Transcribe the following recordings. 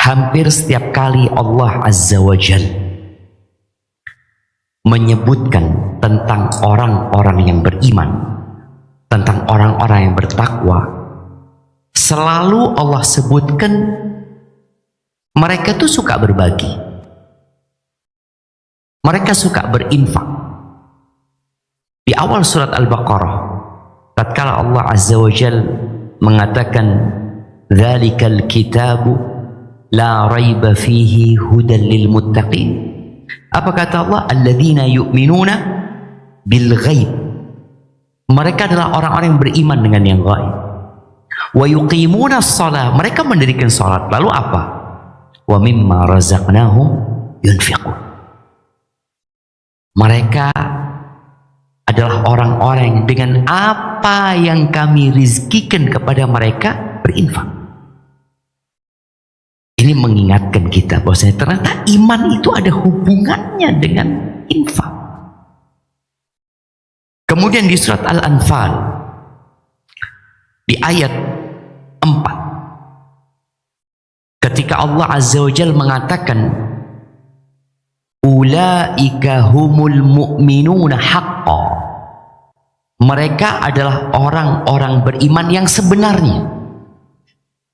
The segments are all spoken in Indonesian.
hampir setiap kali Allah Azza wa Jalla menyebutkan tentang orang-orang yang beriman, tentang orang-orang yang bertakwa, selalu Allah sebutkan mereka tuh suka berbagi, mereka suka berinfak. Di awal surat Al-Baqarah, tatkala Allah Azza wa Jalla mengatakan dzalikal kitabu la raiba fihi hudan lil muttaqin, apa kata Allah? Alladzina yu'minuna bil ghaib, mereka adalah orang-orang yang beriman dengan yang gaib. Wa yuqimuna shalah, mereka mendirikan salat. Lalu apa? Wa mimma razaqnahum yunfiqun, mereka adalah orang-orang yang dengan apa yang kami rizkikan kepada mereka berinfak. Ini mengingatkan kita bahwasanya ternyata iman itu ada hubungannya dengan infak. Kemudian di surat Al-Anfal di ayat 4, ketika Allah Azza wa Jalla mengatakan ulaika humul mu'minuna haqqan, mereka adalah orang-orang beriman yang sebenarnya.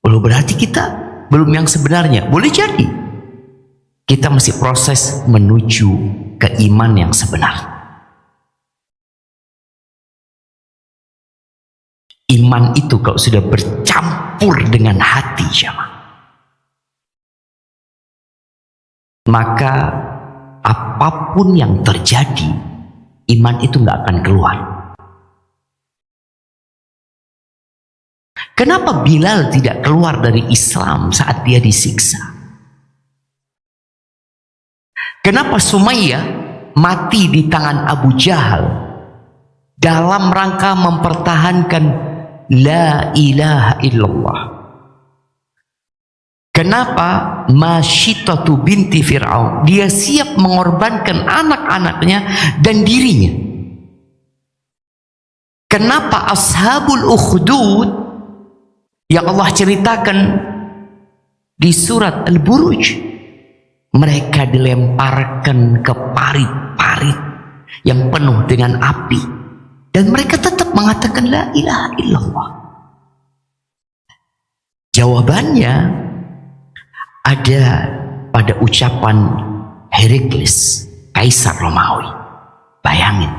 Lalu berarti kita belum yang sebenarnya. Boleh jadi kita masih proses menuju ke iman yang sebenar. Iman itu kalau sudah bercampur dengan hati jemaah, maka apapun yang terjadi, iman itu nggak akan keluar. Kenapa Bilal tidak keluar dari Islam saat dia disiksa? Kenapa Sumayyah mati di tangan Abu Jahal dalam rangka mempertahankan la ilaha illallah? Kenapa Masyitatu binti Fir'aun dia siap mengorbankan anak-anaknya dan dirinya? Kenapa Ashabul Ukhdud yang Allah ceritakan di surat Al-Buruj, mereka dilemparkan ke parit-parit yang penuh dengan api dan mereka tetap mengatakan la ilaha illallah? Jawabannya ada pada ucapan Heraklius, Kaisar Romawi. Bayangin,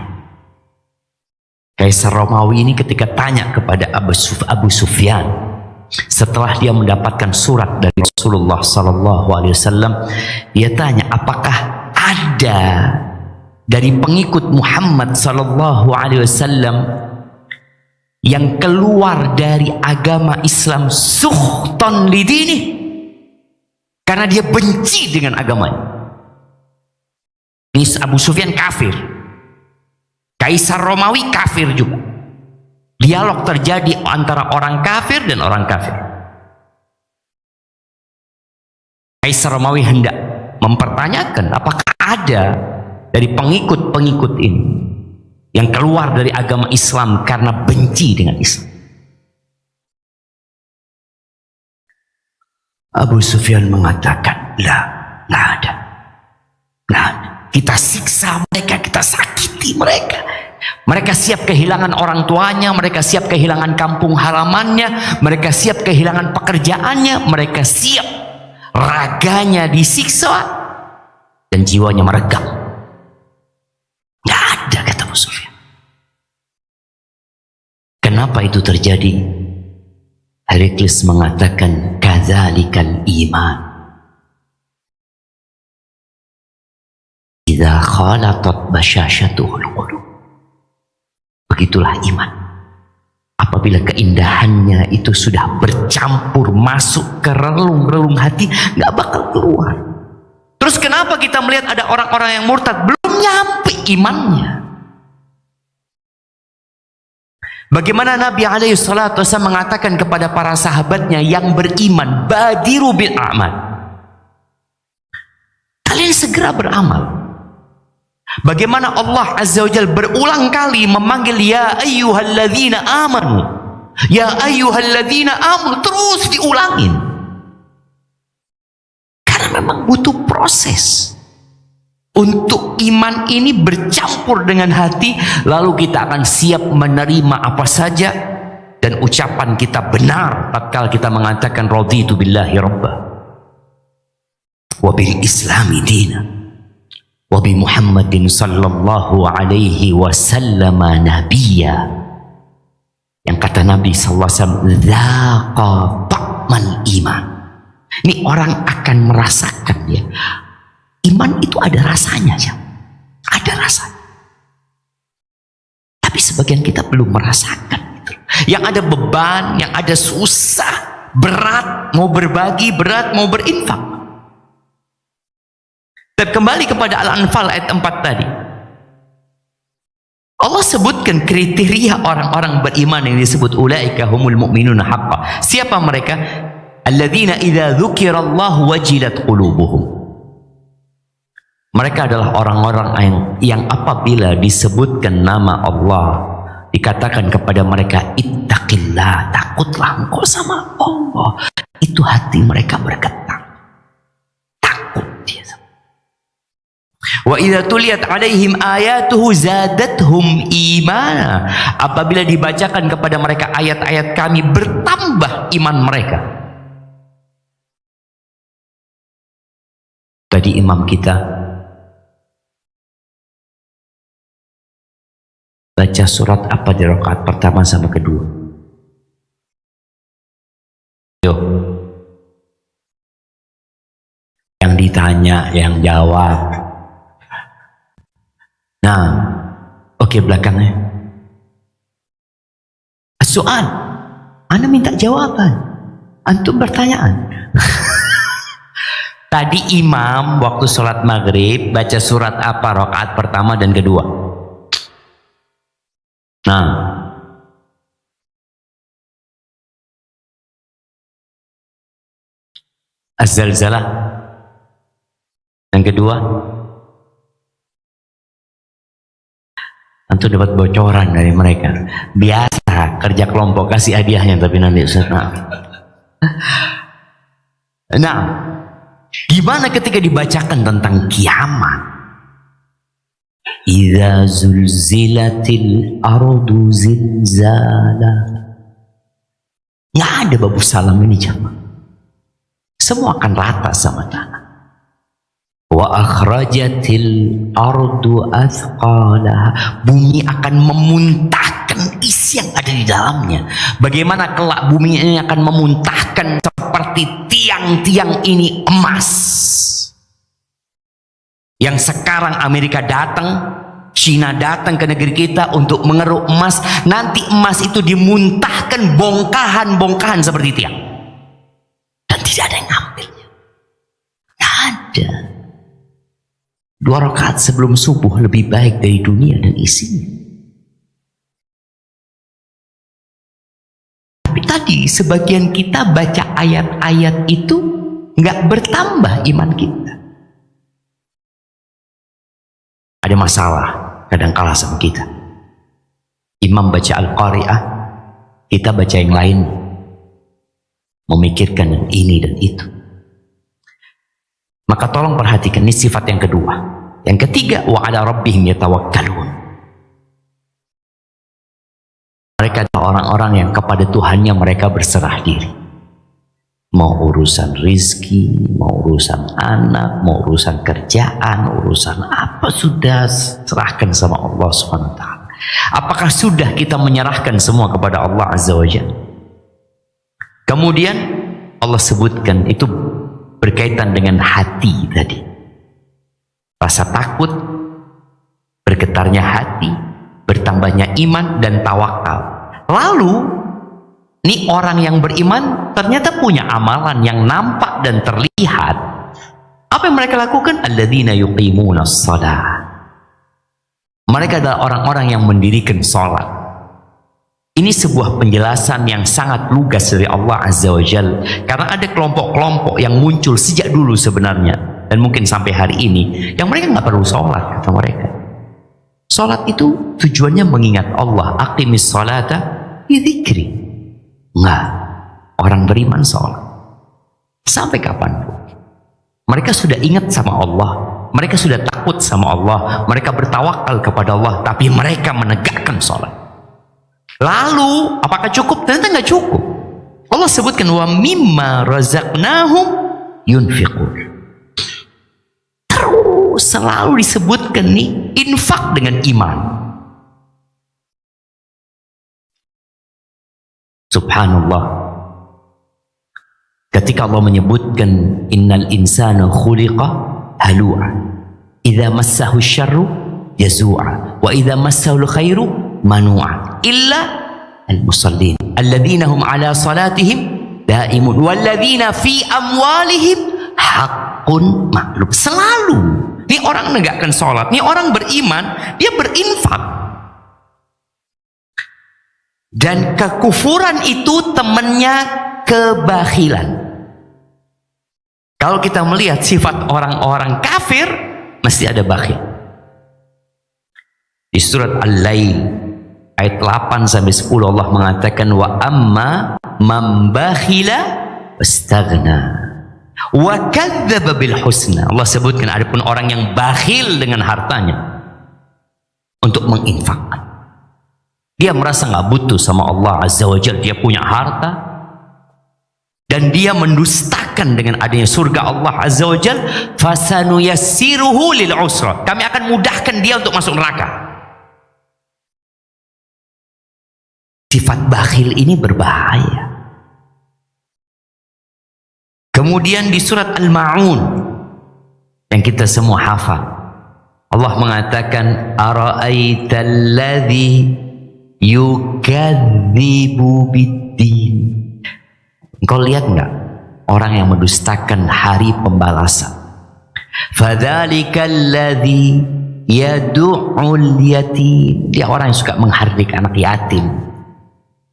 Kaisar Romawi ini ketika tanya kepada Abu Sufyan setelah dia mendapatkan surat dari Rasulullah SAW, dia tanya, apakah ada dari pengikut Muhammad SAW yang keluar dari agama Islam sukhton lidini, karena dia benci dengan agamanya? Ini Abu Sufyan kafir, Kaisar Romawi kafir juga. Dialog terjadi antara orang kafir dan orang kafir. Kaisar Romawi hendak mempertanyakan apakah ada dari pengikut-pengikut ini yang keluar dari agama Islam karena benci dengan Islam. Abu Sufyan mengatakan, nggak ada. Kita siksa mereka, kita sakiti mereka. Mereka siap kehilangan orang tuanya, mereka siap kehilangan kampung halamannya, mereka siap kehilangan pekerjaannya, mereka siap raganya disiksa dan jiwanya meregang. Nggak ada, kata Abu Sufyan. Kenapa itu terjadi? Heraklius mengatakan kadzalikal iman idza khalatat basyashatuhul qulub. Begitulah iman, apabila keindahannya itu sudah bercampur masuk ke relung-relung hati, nggak bakal keluar. Terus kenapa kita melihat ada orang-orang yang murtad belum nyampe imannya? Bagaimana Nabi SAW mengatakan kepada para sahabatnya yang beriman, badiru bil a'mal, kalian segera beramal. Bagaimana Allah Azza wa Jalla berulang kali memanggil ya ayyuhalladzina amanu, ya ayyuhalladzina amanu, terus diulangin. proses untuk iman ini bercampur dengan hati, lalu kita akan siap menerima apa saja, dan ucapan kita benar tatkala kita mengatakan raditu billahi rabba wa bil islami dina wa bi Muhammadin sallallahu alaihi wasallam nabiyya. Yang kata Nabi sallallahu alaihi wasallam, dzaqa ta'mal iman. Ini orang akan merasakan ya. Iman itu ada rasanya ya. Ada rasanya. Tapi sebagian kita belum merasakan gitu. Yang ada beban, yang ada susah, berat, mau berbagi, berat, mau berinfak. Dan kembali kepada Al-Anfal ayat 4 tadi. Allah sebutkan kriteria orang-orang beriman yang disebut ulaika humul mu'minuna haqqan. Siapa mereka? Alladzina idza dzukirallahu wajilat qulubuhum. Mereka adalah orang-orang yang apabila disebutkan nama Allah, dikatakan kepada mereka ittaqillah, takutlah engkau sama Allah. Itu hati mereka bergetar. Takut dia. Wa idza tuliyat alaihim ayatuhu zadatuhum imana. Apabila dibacakan kepada mereka ayat-ayat kami, bertambah iman mereka. Tadi imam kita baca surat apa di rakaat pertama sama kedua? Yuk. Yang ditanya, yang jawab. Nah, oke, belakangnya. Soal, Anda minta jawaban. Antum bertanyaan. Tadi imam waktu sholat maghrib baca surat apa rakaat pertama dan kedua? Nah, Az-Zalzalah. Yang kedua, antum dapat bocoran dari mereka. Biasa kerja kelompok, kasih hadiahnya, tapi nanti Ustaz. Nah, gimana ketika dibacakan tentang kiamat? Idza zulzilatil ardu zilzala. Nggak ada babu salam ini jamaah. Semua akan rata sama tanah. Wa akhrajatil ardu athqalaha. Bumi akan memuntahkan isi yang ada di dalamnya. Bagaimana kelak bumi ini akan memuntahkan seperti tiang-tiang ini emas. Yang sekarang Amerika datang, Cina datang ke negeri kita untuk mengeruk emas, nanti emas itu dimuntahkan bongkahan-bongkahan seperti tiang, dan tidak ada yang ngambilnya. Tidak ada. 2 rakaat sebelum subuh lebih baik dari dunia dan isinya. Tapi tadi sebagian kita baca ayat-ayat itu nggak bertambah iman kita. Ada masalah kadang kalah sama kita. Imam baca Al-Qari'ah, kita baca yang lain, memikirkan ini dan itu. Maka tolong perhatikan, ini sifat yang kedua. Yang ketiga, wa ala rabbihim yatawakkalun. Mereka adalah orang-orang yang kepada Tuhannya mereka berserah diri. Mau urusan rizki, mau urusan anak, mau urusan kerjaan, urusan apa, sudah serahkan sama Allah SWT. Apakah sudah kita menyerahkan semua kepada Allah Azza wa Jalla? Kemudian Allah sebutkan itu berkaitan dengan hati tadi. Rasa takut, bergetarnya hati, bertambahnya iman dan tawakal. Lalu ini orang yang beriman ternyata punya amalan yang nampak dan terlihat. Apa yang mereka lakukan? Alladzina yuqimunas shalah. Mereka adalah orang-orang yang mendirikan salat. Ini sebuah penjelasan yang sangat lugas dari Allah Azza wa Jalla. Karena ada kelompok-kelompok yang muncul sejak dulu sebenarnya, dan mungkin sampai hari ini, yang mereka nggak perlu salat, kata mereka. Salat itu tujuannya mengingat Allah. Aqimis salata bi dzikri. Enggak, orang beriman sholat sampai kapanpun. Mereka sudah ingat sama Allah, mereka sudah takut sama Allah, mereka bertawakal kepada Allah, tapi mereka menegakkan sholat. Lalu apakah cukup? Ternyata nggak cukup. Allah sebutkan wa mimma razaqnahum yunfiqun. Terus selalu disebutkan nih infak dengan iman. Subhanallah. Ketika Allah menyebutkan innal insana khuliqa halu'a idza massahu syarru jazua wa idza massahu khairu manu'a illa al-musallin alladzina hum ala salatihim daimun walladzina fi amwalihim haqqun ma'lum. Selalu ini orang menegakkan salat, ini orang beriman, dia berinfak. Dan kekufuran itu temannya kebakhilan. Kalau kita melihat sifat orang-orang kafir, mesti ada bakhil. Di surat Al-Lail ayat 8 sampai 10 Allah mengatakan wa amma man bakhila wastaghna wa kadzdzaba bil husna. Allah sebutkan adapun orang yang bakhil dengan hartanya untuk menginfakkan. Dia merasa nggak butuh sama Allah Azza wa Jalla, dia punya harta dan dia mendustakan dengan adanya surga Allah Azza wa Jalla, fasanuyassiruhu lil usra. Kami akan mudahkan dia untuk masuk neraka. Sifat bakhil ini berbahaya. Kemudian di surat Al-Ma'un yang kita semua hafal, Allah mengatakan ara'aital ladzi yukadzibu biddin. Engkau lihat enggak orang yang mendustakan hari pembalasan? Fadzalikal ladzi yad'ul yatim. Dia orang yang suka menghardik anak yatim.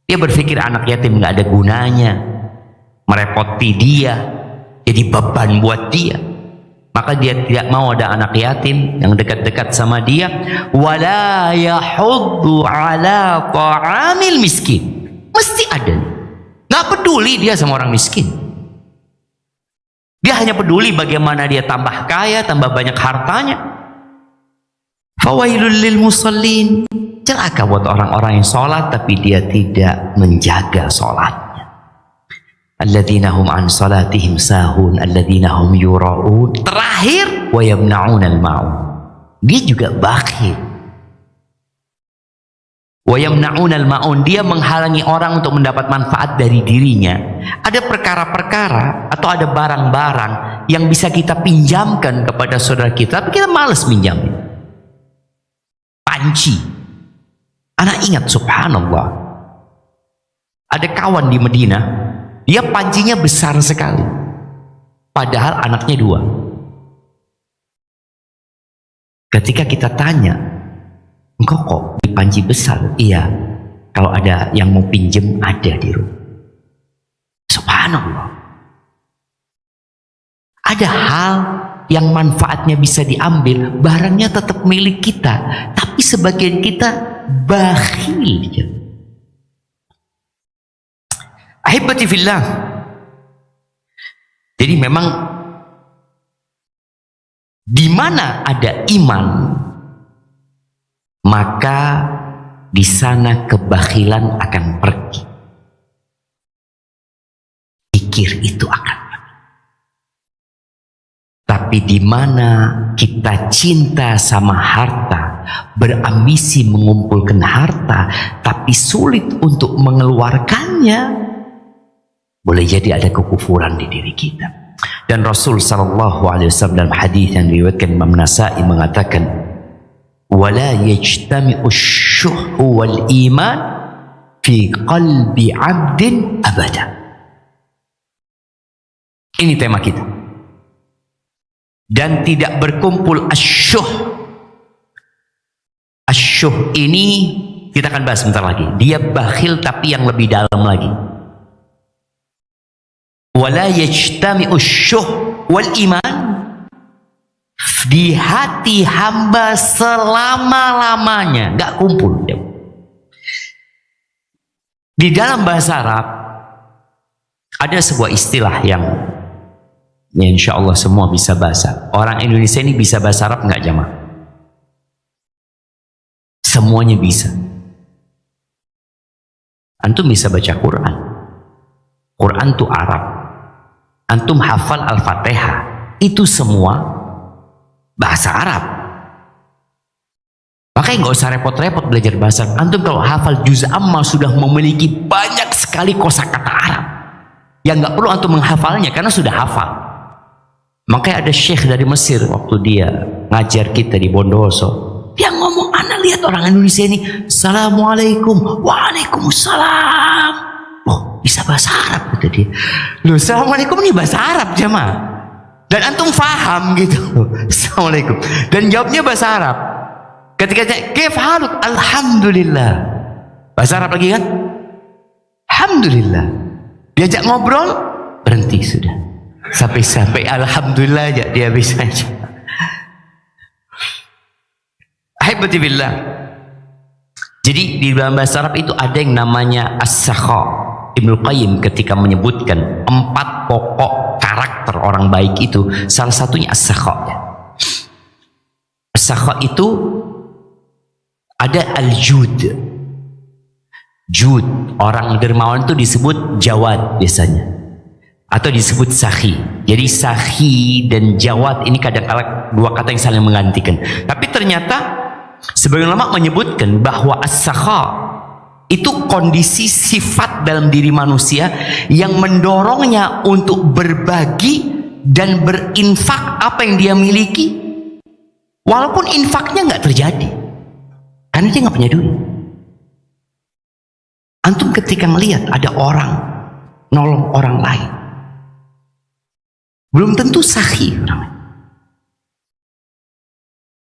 Dia berpikir anak yatim enggak ada gunanya, merepoti dia, jadi beban buat dia. Maka dia tidak mau ada anak yatim yang dekat-dekat sama dia. Wala yahuddu ala ta'amil miskin. Mesti ada. Nggak peduli dia sama orang miskin. Dia hanya peduli bagaimana dia tambah kaya, tambah banyak hartanya. Fawailul lil musallin. Celaka buat orang-orang yang sholat tapi dia tidak menjaga sholatnya. Alladzina hum an salatihim sahun, alladzina hum yura'un. Terakhir wa yamna'unal ma'un. Dia juga bakhil. Wa yamna'unal ma'un, dia menghalangi orang untuk mendapat manfaat dari dirinya. Ada perkara-perkara atau ada barang-barang yang bisa kita pinjamkan kepada saudara kita, tapi kita malas pinjam. Panci. Anak ingat, subhanallah, ada kawan di Madinah, dia pancinya besar sekali, padahal anaknya 2. Ketika kita tanya, engkau kok di panci besar? Iya, kalau ada yang mau pinjem ada di rumah. Subhanallah. Ada hal yang manfaatnya bisa diambil, barangnya tetap milik kita, tapi sebagian kita bakhil. Ahibati fillah. Jadi memang di mana ada iman, maka di sana kebakhilan akan pergi. Pikir itu akan pergi. Tapi di mana kita cinta sama harta, berambisi mengumpulkan harta, tapi sulit untuk mengeluarkannya, boleh jadi ada kekufuran di diri kita. Dan Rasul sallallahu alaihi wasallam dalam hadis yang diriwayatkan Imam Nasa'i mengatakan, wala yajtami'u syuhhu wal iman fi qalbi 'abdin abada. Ini tema kita. Dan tidak berkumpul asyuh. Asyuh ini kita akan bahas sebentar lagi. Dia bakhil tapi yang lebih dalam lagi. Wala yajtami'u syuh wal iman, di hati hamba selama-lamanya, nggak kumpul. Di dalam bahasa Arab ada sebuah istilah yang Ya insya Allah semua bisa bahasa. Orang Indonesia ini bisa bahasa Arab nggak jamaah? Semuanya bisa. Antum bisa baca Quran. Quran itu Arab. Antum hafal Al-Fatihah. Itu semua bahasa Arab. Makanya nggak usah repot-repot belajar bahasa Arab. Antum kalau hafal juz amma sudah memiliki banyak sekali kosakata Arab. Yang nggak perlu antum menghafalnya karena sudah hafal. Makanya ada syekh dari Mesir waktu dia ngajar kita di Bondowoso, dia ngomong, ana lihat orang Indonesia ini, assalamualaikum, waalaikumsalam. Oh, bisa bahasa Arab, kata dia. Loh, assalamualaikum ini bahasa Arab jamaah. Dan antum faham gitu. Assalamualaikum. Dan jawabnya bahasa Arab. Ketika tanya, kif haluk? Alhamdulillah. Bahasa Arab lagi kan? Alhamdulillah. Diajak ngobrol, berhenti sudah. Sampai alhamdulillah aja dia bisa aja. Ahibati billah. Jadi di dalam bahasa Arab itu ada yang namanya as-sakha. Ibnu Qayyim ketika menyebutkan 4 pokok karakter orang baik itu, salah satunya as-sakha. As-sakha itu ada al-jud. Jud, orang dermawan itu disebut jawad biasanya, atau disebut sahi. Jadi sahi dan jawad ini kadang-kala 2 kata yang saling menggantikan. Tapi ternyata sebagian ulama menyebutkan bahwa as-sakha itu kondisi sifat dalam diri manusia yang mendorongnya untuk berbagi dan berinfak apa yang dia miliki, walaupun infaknya nggak terjadi karena dia nggak punya duit. Antum ketika melihat ada orang nolong orang lain, belum tentu sahih namanya.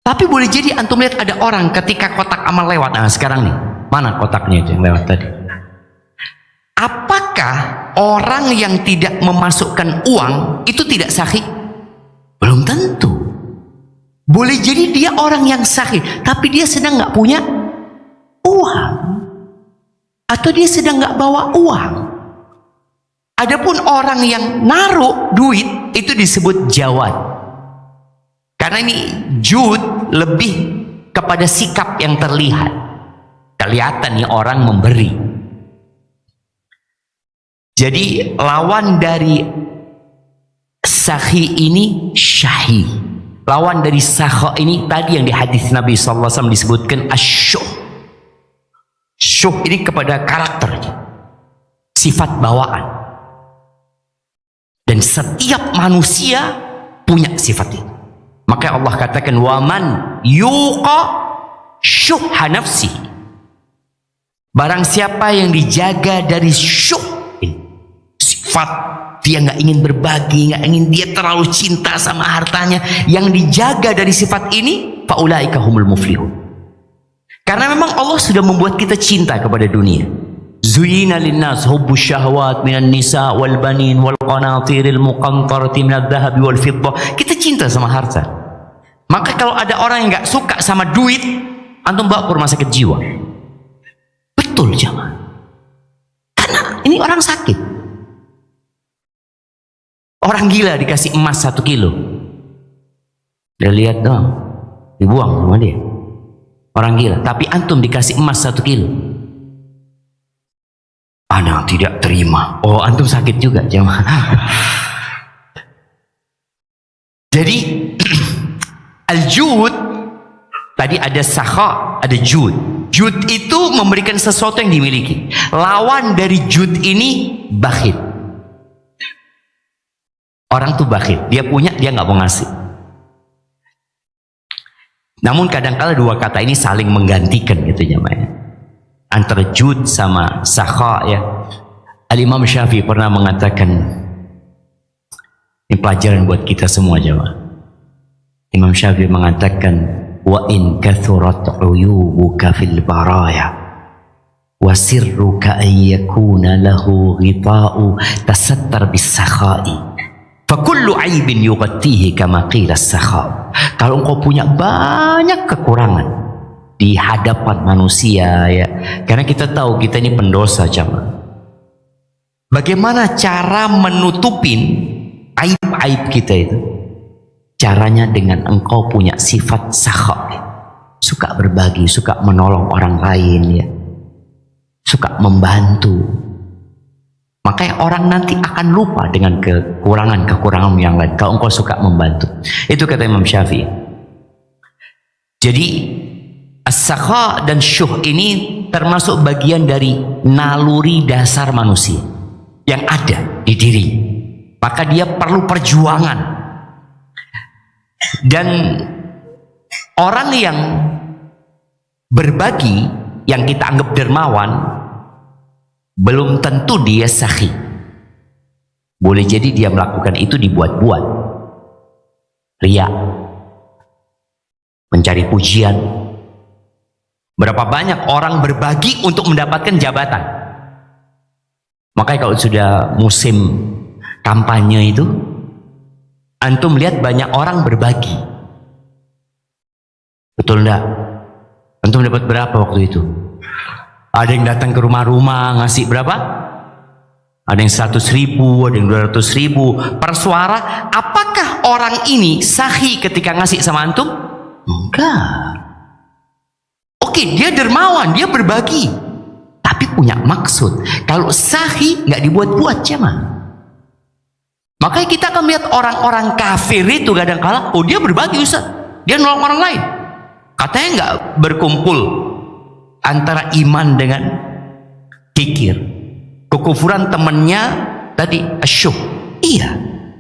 Tapi boleh jadi antum lihat ada orang ketika kotak amal lewat. Nah sekarang nih, mana kotaknya itu yang lewat tadi? Apakah orang yang tidak memasukkan uang itu tidak sahih? Belum tentu. Boleh jadi dia orang yang sahih, tapi dia sedang nggak punya uang, atau dia sedang nggak bawa uang. Adapun orang yang naruh duit itu disebut jawad. Karena ini jud lebih kepada sikap yang terlihat. Kelihatan nih orang memberi. Jadi lawan dari sahi ini syahi. Lawan dari sakha ini tadi yang di hadis Nabi SAW disebutkan asyuh. Syuh ini kepada karakternya, sifat bawaan. Dan setiap manusia punya sifat itu. Maka Allah katakan waman yuqa syuhha nafsi. Barang siapa yang dijaga dari syuh, sifat dia nggak ingin berbagi, nggak ingin, dia terlalu cinta sama hartanya, yang dijaga dari sifat ini, faulaika humul muflihun. Karena memang Allah sudah membuat kita cinta kepada dunia. Zuyina linnas hubbus syahwat minan nisa wal banin wal qanatiril muqantarati minadh dhahabi wal fiddah. Kita cinta sama harta. Maka kalau ada orang yang nggak suka sama duit, antum bawa ke rumah sakit jiwa. Betul jamaah. Karena ini orang sakit. Orang gila dikasih emas 1 kilo. Dia lihat dong, dibuang sama dia. Orang gila. Tapi antum dikasih emas 1 kilo. Ana tidak terima. Oh, antum sakit juga jamaah. Jadi al-jud tadi ada sakha, ada jud. Jud itu memberikan sesuatu yang dimiliki. Lawan dari jud ini bakhil. Orang tuh bakhil, dia punya, dia nggak mau ngasih. Namun kadang-kala 2 kata ini saling menggantikan gitu jamaah. Antara jud sama sakha ya. Al-Imam Syafi'i pernah mengatakan, ini pelajaran buat kita semua jamaah. Imam Syafi'i mengatakan, wa in kathurat uyubuka fil baraya wa sirruka an yakuna lahu ghita'u tasattar bis sakha'i fa kullu aibin yughatihi kama qila as-sakha. Kalau engkau punya banyak kekurangan di hadapan manusia ya, karena kita tahu kita ini pendosa jamaah. Bagaimana cara menutupin aib-aib kita itu, caranya dengan engkau punya sifat sakha, suka berbagi, suka menolong orang lain, ya, suka membantu. Makanya orang nanti akan lupa dengan kekurangan yang lain kalau engkau suka membantu. Itu kata Imam Syafi'i. Jadi as-sakha dan syuh ini termasuk bagian dari naluri dasar manusia yang ada di diri. Maka dia perlu perjuangan. Dan orang yang berbagi, yang kita anggap dermawan, belum tentu dia sakhi. Boleh jadi dia melakukan itu dibuat-buat, riya, mencari pujian. Berapa banyak orang berbagi untuk mendapatkan jabatan. Makanya kalau sudah musim kampanye itu, antum lihat banyak orang berbagi. Betul enggak? Antum dapat berapa waktu itu? Ada yang datang ke rumah-rumah ngasih berapa? Ada yang 100.000, ada yang 200.000 per suara. Apakah orang ini sahih ketika ngasih sama antum? Enggak. Oke, dia dermawan, dia berbagi, tapi punya maksud. Kalau sahih nggak dibuat-buat, cuman. Makanya kita akan lihat orang-orang kafir itu kadang-kala, oh dia berbagi Ustaz, dia nolong orang lain. Katanya nggak berkumpul antara iman dengan kikir. Kekufuran temannya tadi asyuh. Iya,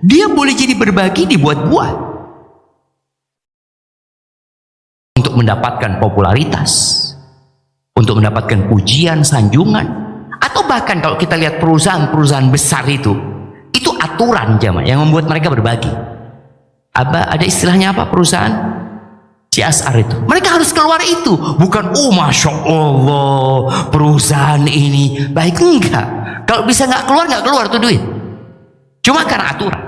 dia boleh jadi berbagi dibuat-buat untuk mendapatkan popularitas, untuk mendapatkan pujian, sanjungan, atau bahkan kalau kita lihat perusahaan-perusahaan besar itu aturan jamaah yang membuat mereka berbagi. Ada istilahnya apa perusahaan? CSR itu. Mereka harus keluar itu, bukan masya Allah perusahaan ini baik, enggak. Kalau bisa nggak keluar tuh duit. Cuma karena aturan.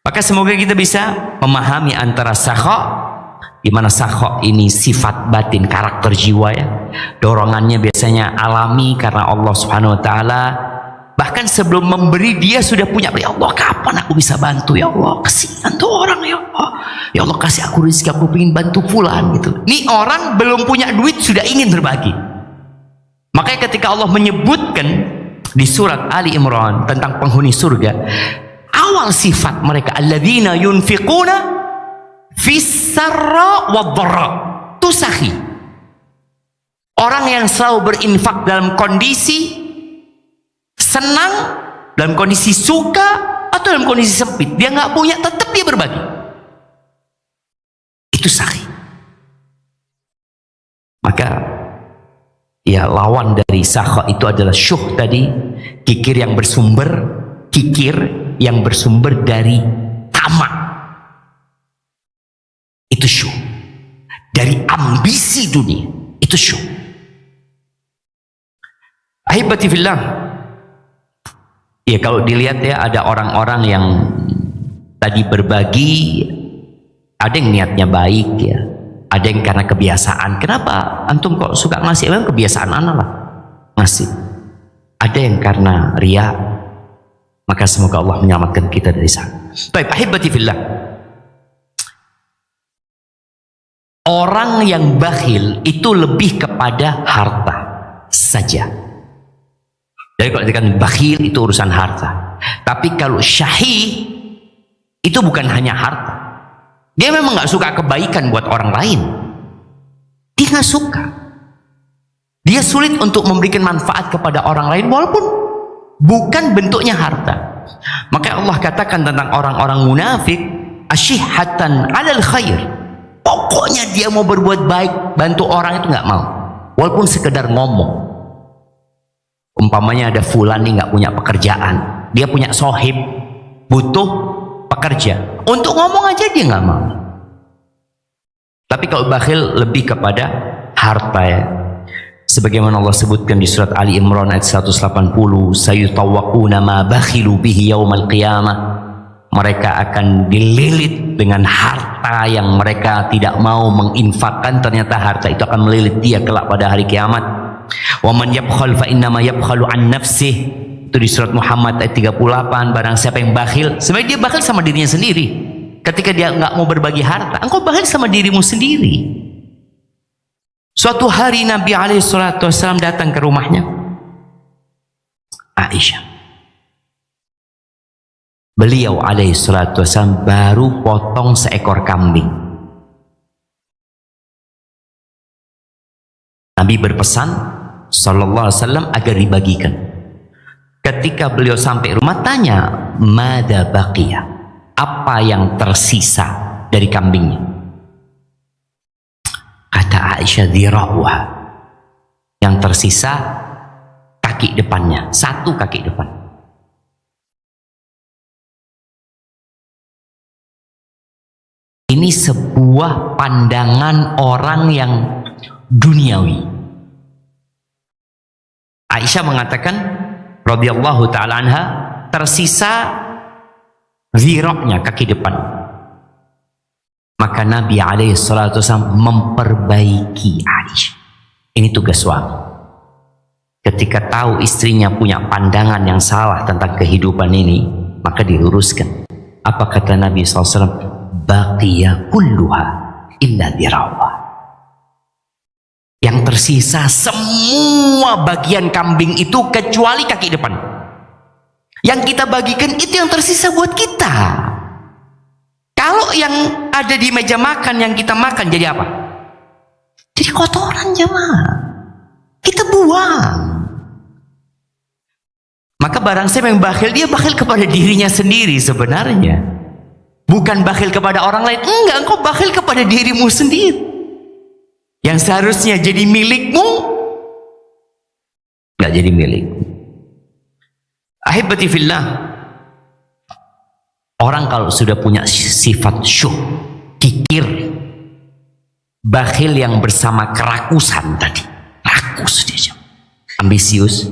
Maka semoga kita bisa memahami antara sakha, di mana sakha ini sifat batin, karakter jiwa, ya. Dorongannya biasanya alami karena Allah Subhanahu wa taala. Bahkan sebelum memberi dia sudah punya, ya Allah kapan aku bisa bantu, ya Allah kasihan tuh orang, ya Allah, ya Allah kasih aku rezeki, aku ingin bantu fulan gitu. Nih orang belum punya duit sudah ingin berbagi. Makanya ketika Allah menyebutkan di surat Ali Imran tentang penghuni surga, awal sifat mereka alladzina yunfiquna fis sarra wad dharra, itu sahih. Orang yang selalu berinfak dalam kondisi senang, dalam kondisi suka, atau dalam kondisi sempit, dia nggak punya, tetap dia berbagi. Itu sahih. Maka ya lawan dari sakha itu adalah syuh tadi, kikir yang bersumber dari tamak. Itu syuh. Dari ambisi dunia, itu syuh. Ahibati fillah. Ya kalau dilihat ya, ada orang-orang yang tadi berbagi, ada yang niatnya baik, ya, ada yang karena kebiasaan. Kenapa antum kok suka ngasih? Memang kebiasaan anak lah ngasih. Ada yang karena riya. Maka semoga Allah menyelamatkan kita dari sana. Baik, ahibati fillah. Orang yang bakhil itu lebih kepada harta saja. Jadi kalau dikatakan bakhil itu urusan harta. Tapi kalau syahih itu bukan hanya harta. Dia memang nggak suka kebaikan buat orang lain. Dia nggak suka. Dia sulit untuk memberikan manfaat kepada orang lain walaupun bukan bentuknya harta. Maka Allah katakan tentang orang-orang munafik, asyihatan 'alal khair. Pokoknya dia mau berbuat baik, bantu orang itu nggak mau. Walaupun sekedar ngomong. Umpamanya ada fulan nih nggak punya pekerjaan, dia punya sohib butuh pekerja, untuk ngomong aja dia nggak mau. Tapi kalau bakhil lebih kepada harta, ya. Sebagaimana Allah sebutkan di surat Ali Imran ayat 180, sayutawwaquna ma bakhilu bihi yaumal qiyamah. Mereka akan dililit dengan harta yang mereka tidak mau menginfakkan, ternyata harta itu akan melilit dia kelak pada hari kiamat. Wa man yabkhal fa innama yabkhalu an nafsih. itu di surat Muhammad ayat 38, barang siapa yang bakhil, sebenarnya dia bakhil sama dirinya sendiri. Ketika dia nggak mau berbagi harta, engkau bakhil sama dirimu sendiri. Suatu hari Nabi SAW datang ke rumahnya Aisyah. Beliau SAW baru potong seekor kambing. Nabi berpesan sallallahu alaihi wasallam agar dibagikan. Ketika beliau sampai rumah, tanya, "Mada baqiya?" Apa yang tersisa dari kambingnya? Kata Aisyah, "Dhira'uha." Yang tersisa kaki depannya, satu kaki depan. Ini sebuah pandangan orang yang duniawi. Aisyah mengatakan radhiyallahu taala anha, tersisa ziroknya, kaki depan. Maka Nabi SAW memperbaiki Aisyah. Ini tugas suami. Ketika tahu istrinya punya pandangan yang salah tentang kehidupan ini, maka diluruskan. Apa kata Nabi SAW? Baqiya kulluha illa dirawah. Yang tersisa semua bagian kambing itu kecuali kaki depan. Yang kita bagikan itu yang tersisa buat kita. Kalau yang ada di meja makan yang kita makan jadi apa? Jadi kotoran jemaah. Kita buang. Maka barang siapa yang bakhil, dia bakhil kepada dirinya sendiri sebenarnya. Bukan bakhil kepada orang lain. Enggak, engkau bakhil kepada dirimu sendiri. Yang seharusnya jadi milikmu, enggak jadi milikmu. Ahibati fillah, orang kalau sudah punya sifat syuh, kikir, bakhil yang bersama kerakusan tadi, rakus dia, ambisius,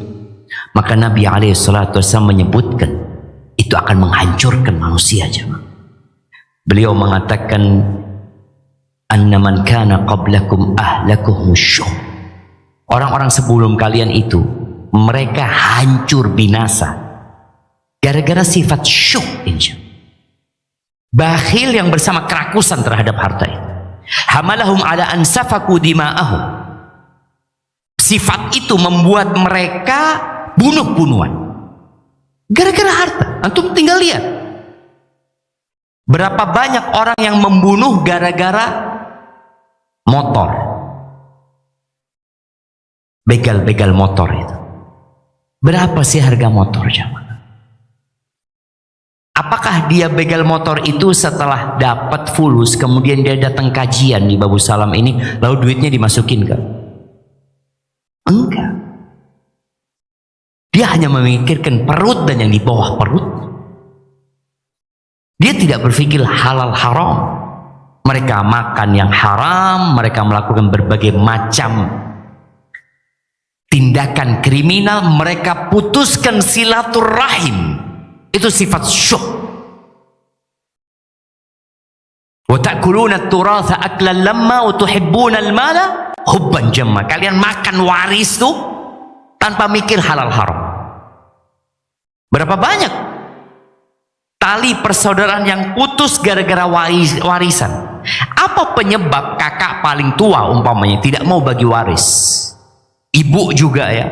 maka Nabi SAW menyebutkan itu akan menghancurkan manusia. Beliau mengatakan, anna man kana qablakum ahlakuhum syuh. Orang-orang sebelum kalian itu mereka hancur binasa gara-gara sifat syuh, bakhil yang bersama kerakusan terhadap harta itu. Hamalahum ala an safaku dima'ahum. Sifat itu membuat mereka bunuh-bunuhan gara-gara harta. Antum tinggal lihat berapa banyak orang yang membunuh gara-gara motor, begal-begal motor itu. Berapa sih harga motor, jemaah? Apakah dia begal motor itu setelah dapat fulus kemudian dia datang kajian di Babu Salam ini lalu duitnya dimasukin ke? Enggak. Dia hanya memikirkan perut dan yang di bawah perut. Dia tidak berpikir halal haram. Mereka makan yang haram, mereka melakukan berbagai macam tindakan kriminal, mereka putuskan silaturahim. Itu sifat syuh. Wa ta'kuluna at-turatha aklan lamma wa tuhibbuna al-mala hubban jamma. Kalian makan waris tuh tanpa mikir halal haram. Berapa banyak tali persaudaraan yang putus gara-gara warisan? Apa penyebab kakak paling tua umpamanya tidak mau bagi waris? Ibu juga ya.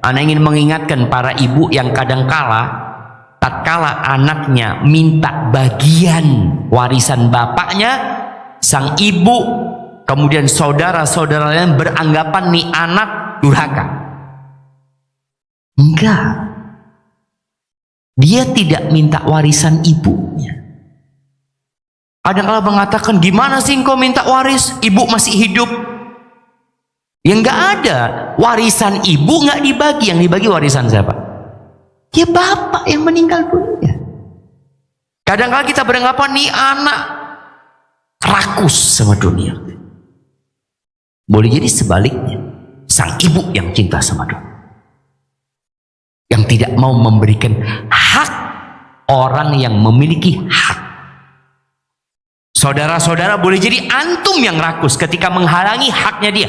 Ana ingin mengingatkan para ibu yang kadangkala tatkala anaknya minta bagian warisan bapaknya, sang ibu kemudian saudara-saudaranya beranggapan nih anak durhaka. Enggak. Dia tidak minta warisan ibunya. Kadang-kala mengatakan, gimana sih engkau minta waris? Ibu masih hidup. Ya enggak ada. Warisan ibu enggak dibagi. Yang dibagi warisan siapa? Ya bapak yang meninggal dunia. Kadang-kala kita beranggapan nih anak rakus sama dunia. Boleh jadi sebaliknya. Sang ibu yang cinta sama dunia. Yang tidak mau memberikan hak orang yang memiliki hak. Saudara-saudara, boleh jadi antum yang rakus ketika menghalangi haknya dia.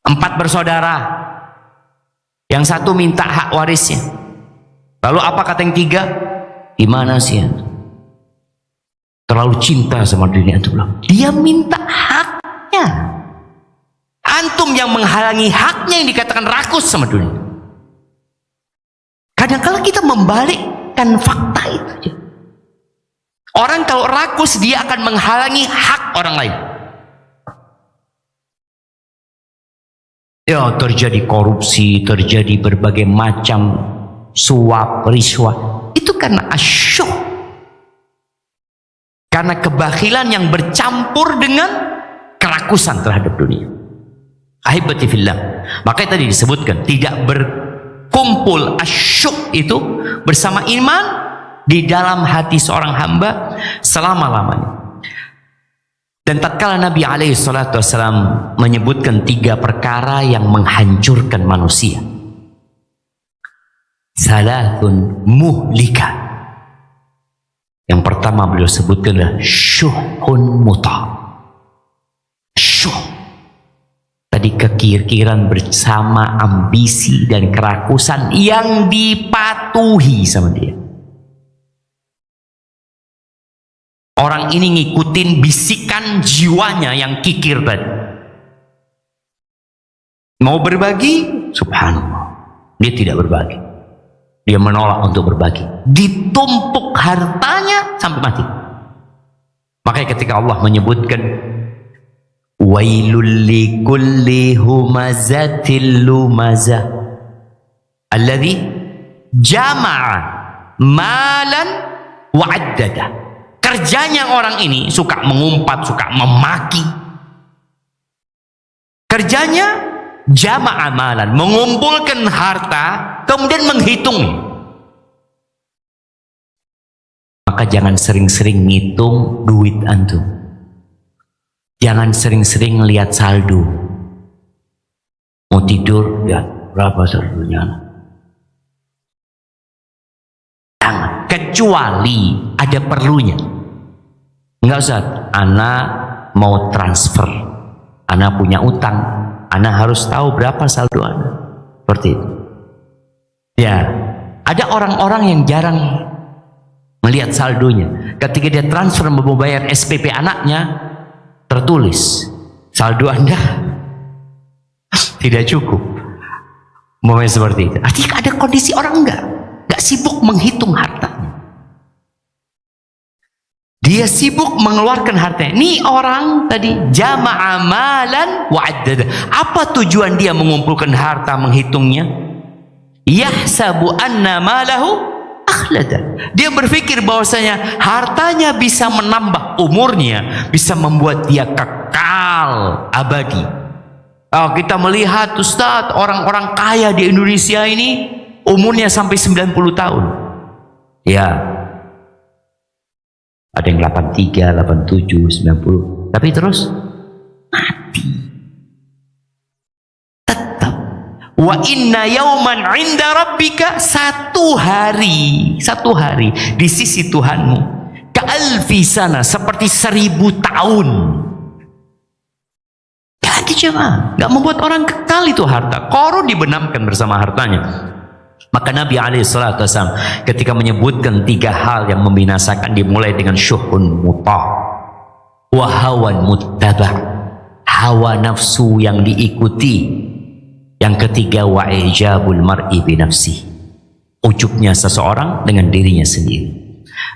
4 bersaudara, Yang satu minta hak warisnya. Lalu apa kata yang tiga? Gimana sih? Terlalu cinta sama dunia itu belum. Dia minta haknya. Antum yang menghalangi haknya yang dikatakan rakus sama dunia. Kadang-kala kita membalikkan fakta itu. Orang kalau rakus dia akan menghalangi hak orang lain. Ya, terjadi korupsi, terjadi berbagai macam suap, riswah. Itu karena asyuh. Karena kebakhilan yang bercampur dengan kerakusan terhadap dunia. Ahibati fillah. Makanya tadi disebutkan tidak berkumpul asyuh itu bersama iman di dalam hati seorang hamba selama-lamanya. Dan tatkala Nabi SAW menyebutkan 3 perkara yang menghancurkan manusia. Salathun muhlika. Yang pertama beliau sebutkan adalah syuhun muta. Syuh. Tadi kekir-kiran bersama ambisi dan kerakusan yang dipatuhi sama dia. Orang ini ngikutin bisikan jiwanya yang kikir tadi. Mau berbagi, subhanallah, dia tidak berbagi. Dia menolak untuk berbagi. Ditumpuk hartanya sampai mati. Makanya ketika Allah menyebutkan wailul likulli humazatil lumazah alladzi jama'a malan wa'addada. Kerjanya orang ini suka mengumpat, suka memaki. Kerjanya jama'a malan, mengumpulkan harta kemudian menghitung. Maka jangan sering-sering ngitung duit antum. Jangan sering-sering lihat saldo. Mau tidur, lihat berapa saldonya. Jangan, kecuali ada perlunya. Enggak usah, anak mau transfer, anak punya utang, anak harus tahu berapa saldo anak. Seperti itu. Ya, ada orang-orang yang jarang melihat saldonya. Ketika dia transfer mau bayar SPP anaknya, tertulis saldo Anda tidak cukup. Momennya seperti itu. Artinya ada kondisi orang enggak sibuk menghitung hartanya. Dia sibuk mengeluarkan hartanya. Ini orang tadi jama'a malan wa'addada. Apa tujuan dia mengumpulkan harta, menghitungnya? Yahsabu anna malahu akhlada. Dia berpikir bahwasanya hartanya bisa menambah umurnya, bisa membuat dia kekal abadi. Oh, kita melihat Ustaz, orang-orang kaya di Indonesia ini umurnya sampai 90 tahun. Ya. Ada yang 83, 87, 90. Tapi terus mati. Tetap. Wa inna yauman 'inda rabbika, satu hari di sisi Tuhanmu ka'alfi sana, seperti 1000 tahun. Ganti jemaah, enggak membuat orang kekal itu harta. Qarun dibenamkan bersama hartanya. Maka Nabi SAW ketika menyebutkan 3 hal yang membinasakan, dimulai dengan syuhun muta' wa hawan muttaba', hawa nafsu yang diikuti. Yang ketiga wa ijabul mar'i bi nafsi, ujubnya seseorang dengan dirinya sendiri.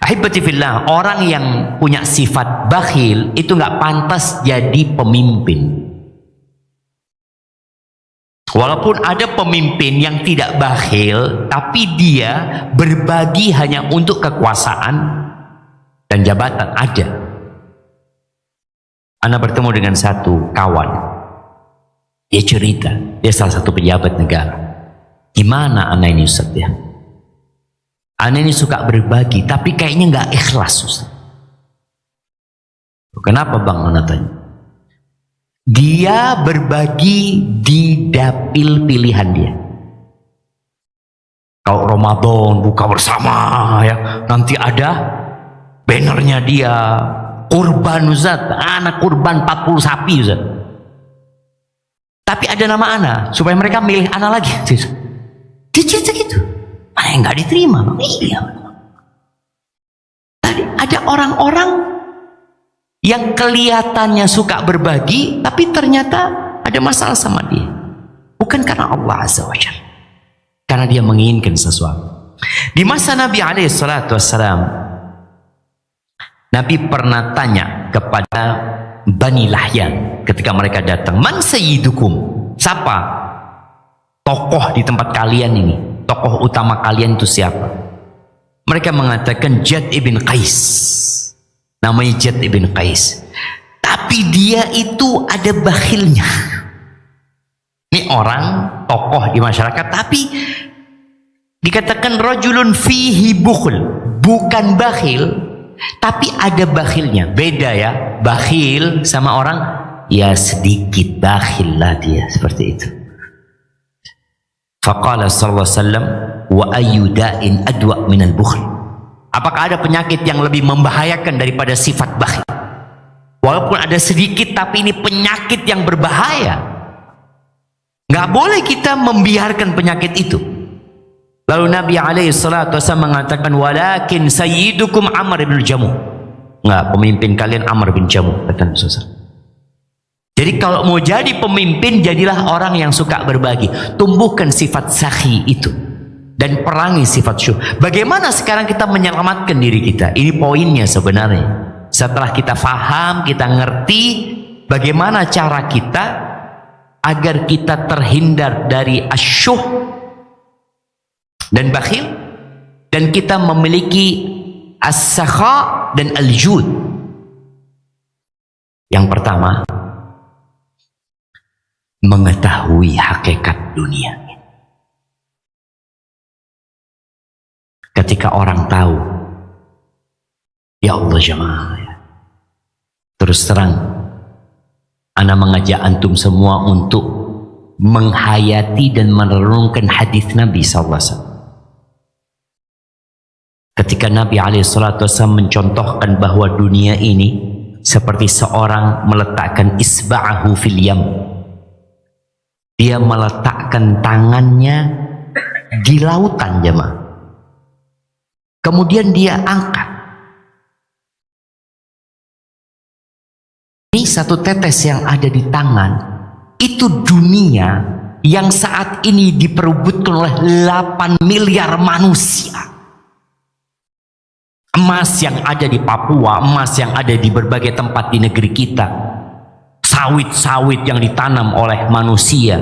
Ahibati fillah, orang yang punya sifat bakhil itu nggak pantas jadi pemimpin. Walaupun ada pemimpin yang tidak bakhil, tapi dia berbagi hanya untuk kekuasaan dan jabatan, ada. Ana bertemu dengan satu kawan. Dia cerita, dia salah satu pejabat negara. Gimana ana ini Ustaz ya? Ana ini suka berbagi, tapi kayaknya nggak ikhlas Ustaz. Kenapa Bang, ana tanya? Dia berbagi di dapil pilihan dia. Kalau Ramadan buka bersama ya, nanti ada bannernya dia, kurban Ustaz, anak kurban 40 sapi Ustaz. Tapi ada nama anak supaya mereka milih anak lagi. Dia cerita gitu. Mana yang nggak diterima? Iya. Tadi ada orang-orang yang kelihatannya suka berbagi, tapi ternyata ada masalah sama dia. Bukan karena Allah Azza wa Jalla, karena dia menginginkan sesuatu. Di masa Nabi SAW, Nabi pernah tanya kepada Bani Lahyan ketika mereka datang, man sayyidukum, siapa tokoh di tempat kalian ini, tokoh utama kalian itu siapa? Mereka mengatakan Jad ibn Qais, namanya Jad ibn Qais, tapi dia itu ada bakhilnya. Ini orang tokoh di masyarakat, tapi dikatakan rajulun fihi bukhl, bukan bakhil, tapi ada bakhilnya. Beda ya, bakhil sama orang ya sedikit bakhil lah dia, seperti itu. Faqala sallallahu alaihi wasallam, wa ayyu da'in adwa minal bukhl. Apakah ada penyakit yang lebih membahayakan daripada sifat bakhil? Walaupun ada sedikit, tapi ini penyakit yang berbahaya. Nggak boleh kita membiarkan penyakit itu. Lalu Nabi SAW mengatakan, walakin sayyidukum Amr bin Jamuh. Nggak, pemimpin kalian Amr bin Jamuh, kata Nabi SAW. Jadi kalau mau jadi pemimpin, jadilah orang yang suka berbagi. Tumbuhkan sifat sakhi itu dan perangi sifat syuh. Bagaimana sekarang kita menyelamatkan diri kita? Ini poinnya sebenarnya. Setelah kita faham, kita ngerti bagaimana cara kita agar kita terhindar dari asyuh dan bakhil, dan kita memiliki as-sakha dan al-jud. Yang pertama, mengetahui hakikat dunia. Ketika orang tahu, ya Allah jemaah, terus terang ana mengajak antum semua untuk menghayati dan merenungkan hadis Nabi SAW. Ketika Nabi SAW mencontohkan bahwa dunia ini seperti seorang meletakkan isba'ahu fil yam. Dia meletakkan tangannya di lautan, jemaah. Kemudian dia angkat. Ini satu tetes yang ada di tangan, itu dunia yang saat ini diperebutkan oleh 8 miliar manusia. Emas yang ada di Papua, emas yang ada di berbagai tempat di negeri kita, sawit-sawit yang ditanam oleh manusia,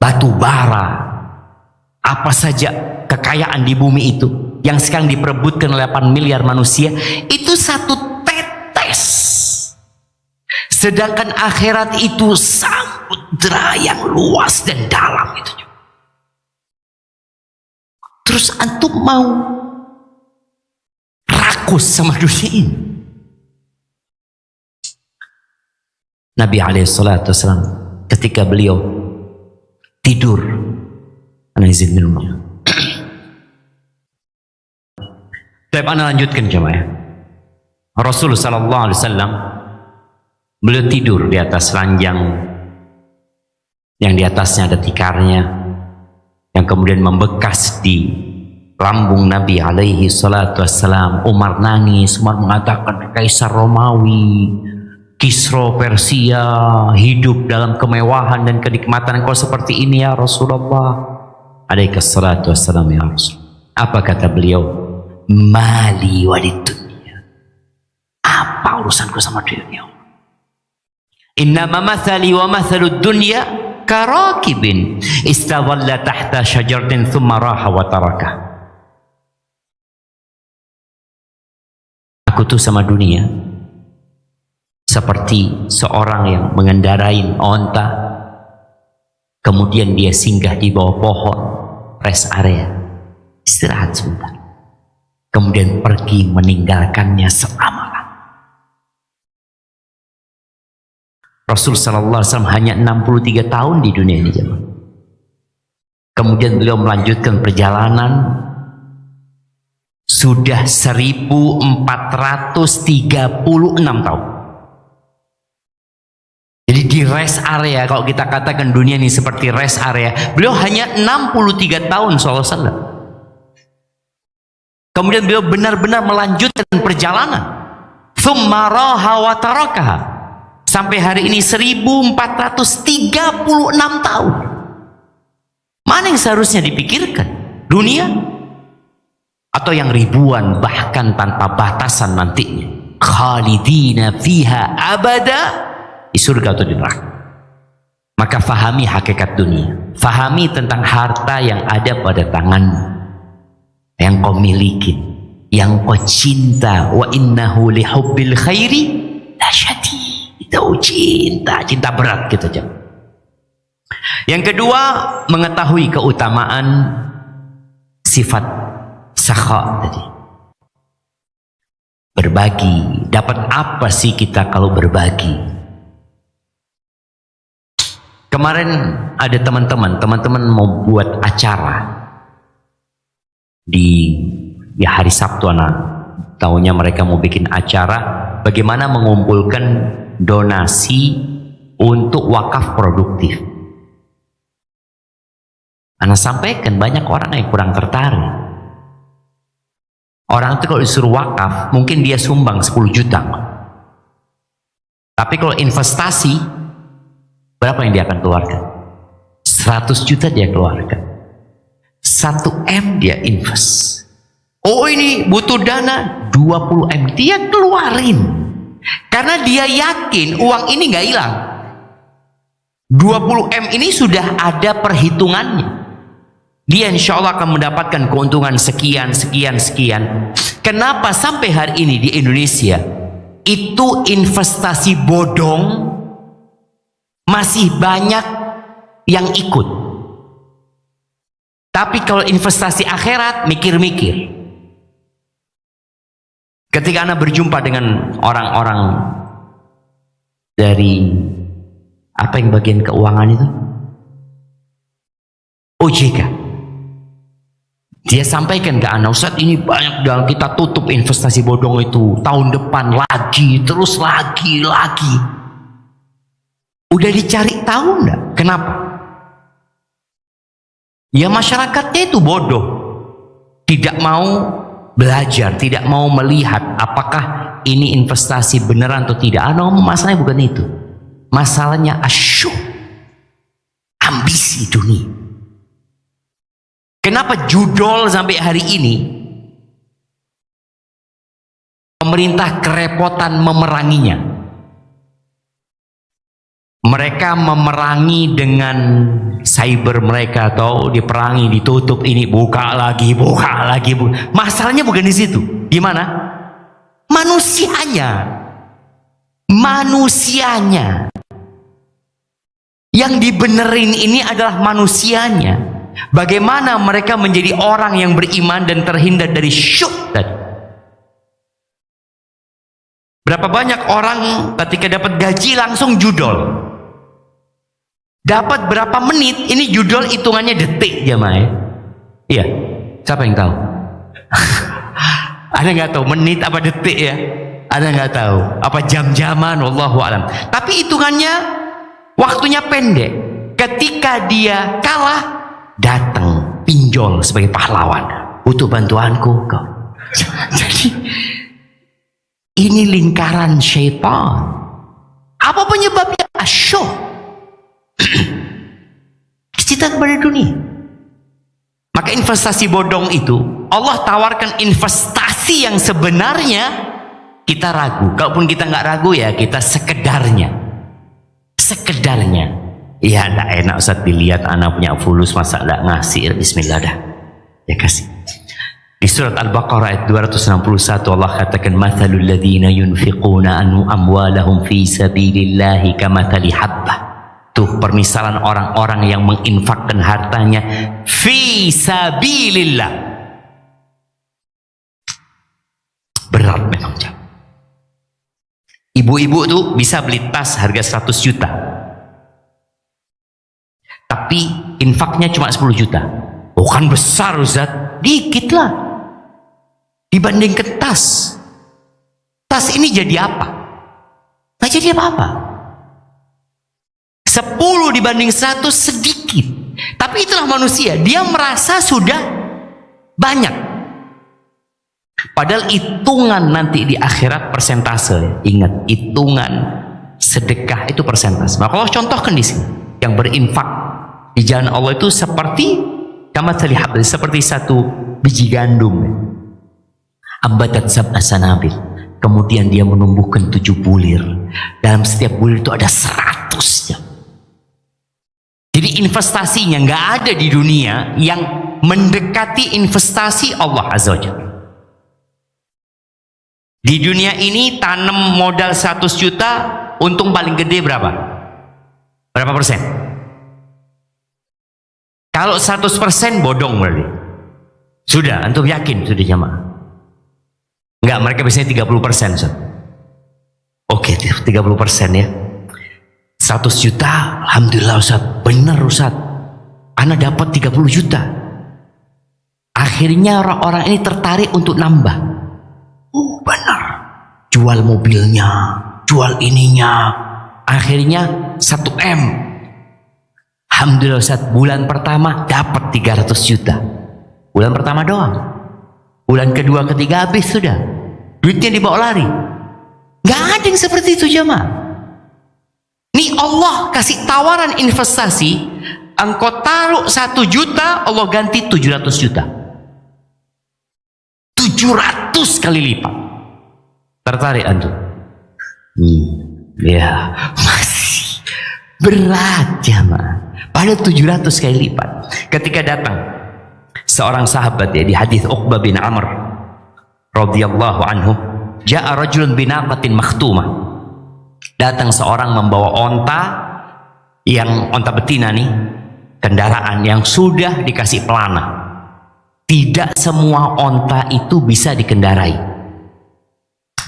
batu bara, apa saja kekayaan di bumi itu yang sekarang diperebutkan oleh 8 miliar manusia, itu satu tetes. Sedangkan akhirat itu samudra yang luas dan dalam itu. Terus antum mau rakus sama dunia ini? Nabi SAW ketika beliau tidur, izin minum. Ana lanjutkan jemaah. Rasulullah SAW beliau tidur di atas ranjang yang di atasnya ada tikarnya, yang kemudian membekas di lambung Nabi SAW. Umar nangis, Umar mengatakan, Kaisar Romawi, Kisra Persia hidup dalam kemewahan dan kenikmatan, engkau seperti ini ya Rasulullah. Alaihi salatu wassalam ya Rasul. Apa kata beliau? Mali walid dunia. Apa urusanku sama dunia? Innama mathali wa mathalud dunya karakibin istadalla tahta syajaratin thumma raha wa taraka. Aku tuh sama dunia seperti seorang yang mengendarai onta, kemudian dia singgah di bawah pohon, rest area, istirahat sebentar, kemudian pergi meninggalkannya selama. Rasul sallallahu alaihi wasallam hanya 63 tahun di dunia ini, jemaah. Kemudian beliau melanjutkan perjalanan sudah 1436 tahun. Jadi Jadi di rest area, kalau kita katakan dunia ini seperti rest area, beliau hanya 63 tahun SAW. Kemudian beliau benar-benar melanjutkan perjalanan. Thumma raha wa tarakaha. Sampai hari ini 1436 tahun. Mana yang seharusnya dipikirkan? Dunia? Atau yang ribuan bahkan tanpa batasan nantinya? Khalidina fiha abada, di surga atau di neraka. Maka fahami hakikat dunia. Fahami tentang harta yang ada pada tanganmu, yang kau miliki, yang kau cinta. Wa innahu lihubbil khairi lasyadid. Itu cinta berat gitu aja. Yang kedua, mengetahui keutamaan sifat sakha tadi. Berbagi. Dapat apa sih kita kalau berbagi? Kemarin ada teman-teman mau buat acara di hari Sabtu, anak tahunya mereka mau bikin acara bagaimana mengumpulkan donasi untuk wakaf produktif. Anak sampaikan banyak orang yang kurang tertarik. Orang itu kalau disuruh wakaf mungkin dia sumbang 10 juta, tapi kalau investasi berapa yang dia akan keluarkan? 100 juta dia keluarkan, 1 M dia invest. Oh ini butuh dana 20 M dia keluarin, karena dia yakin uang ini nggak hilang. 20 M ini sudah ada perhitungannya. Dia insya Allah akan mendapatkan keuntungan sekian. Kenapa sampai hari ini di Indonesia itu investasi bodong masih banyak yang ikut? Tapi kalau investasi akhirat mikir-mikir. Ketika Anda berjumpa dengan orang-orang dari apa yang bagian keuangan itu, OJK, dia sampaikan ke Anda, Ustaz ini banyak dan kita tutup investasi bodong itu tahun depan lagi, terus lagi. Udah dicari tahu enggak? Kenapa? Ya masyarakatnya itu bodoh, tidak mau belajar, tidak mau melihat apakah ini investasi beneran atau tidak. Masalahnya bukan itu, masalahnya asyuh, ambisi dunia. Kenapa judul sampai hari ini pemerintah kerepotan memeranginya? Mereka memerangi dengan cyber mereka, atau diperangi, ditutup ini, buka lagi. Masalahnya bukan di situ. Di mana? Manusianya. Yang dibenerin ini adalah manusianya. Bagaimana mereka menjadi orang yang beriman dan terhindar dari syuk tadi. Berapa banyak orang ketika dapat gaji langsung judol. Dapat berapa menit, ini judol hitungannya detik jamaah. Iya, siapa yang tahu? Ada nggak tahu menit apa detik ya? Ada nggak tahu? Apa jam-jaman? Wallahu alam. Tapi hitungannya waktunya pendek. Ketika dia kalah, datang pinjol sebagai pahlawan, butuh bantuanku kau. Jadi ini lingkaran syaitan. Apa penyebabnya? Asyuk, cinta kepada dunia. Maka investasi bodong itu Allah tawarkan investasi yang sebenarnya kita ragu. Kalaupun kita nggak ragu ya kita sekedarnya. Ya tidak enak Ustaz dilihat anak punya fulus masa tidak ngasih. Bismillah dah, ya kasih. Di surat Al-Baqarah ayat 261 Allah katakan mathalul ladzina yunfiquna amwalahum fi sabilillahi kamathali habbah. Tuh permisalan orang-orang yang menginfakkan hartanya fi sabilillah. Berat memang jam. Ibu-ibu tuh bisa beli tas harga 100 juta. Tapi infaknya cuma 10 juta. Oh kan besar Ustaz. Dikit lah dibanding ke tas. Tas ini jadi apa? Nggak jadi apa-apa. 10 dibanding 100 sedikit. Tapi itulah manusia, dia merasa sudah banyak. Padahal hitungan nanti di akhirat persentase. Ingat, hitungan sedekah itu persentase. Maka Allah contohkan di sini, yang berinfak di jalan Allah itu seperti seperti satu biji gandum. Ambatat sab'a sanabil. Kemudian dia menumbuhkan 7 bulir. Dalam setiap bulir itu ada 100-nya. Jadi investasinya nggak ada di dunia yang mendekati investasi Allah Azza wa Jalla. Di dunia ini tanam modal 100 juta, untung paling gede berapa? Berapa persen? Kalau 100% bodong berarti. Sudah, antum yakin sudah jamaah? Enggak, mereka biasanya 30%. Oke, 30% ya. 100 juta, alhamdulillah Ustaz. Benar Ustaz. Ana dapat 30 juta. Akhirnya orang-orang ini tertarik untuk nambah. Oh, benar. Jual mobilnya, jual ininya. Akhirnya 1M. Alhamdulillah Ustaz, bulan pertama dapat 300 juta. Bulan pertama doang. Bulan kedua, ketiga habis sudah. Duitnya dibawa lari. Gak ada yang seperti itu jemaah. Nih Allah kasih tawaran investasi. Engkau taruh 1 juta, Allah ganti 700 juta. 700 kali lipat. Tertarik antum? Ya, masih berat jemaah. Padahal 700 kali lipat. Ketika datang seorang sahabat ya, di hadis Uqbah bin Amr radhiyallahu anhu, ja'a rajulun binaqatin makhtumah. Datang seorang membawa onta, yang onta betina nih, kendaraan yang sudah dikasih pelana. Tidak semua onta itu bisa dikendarai.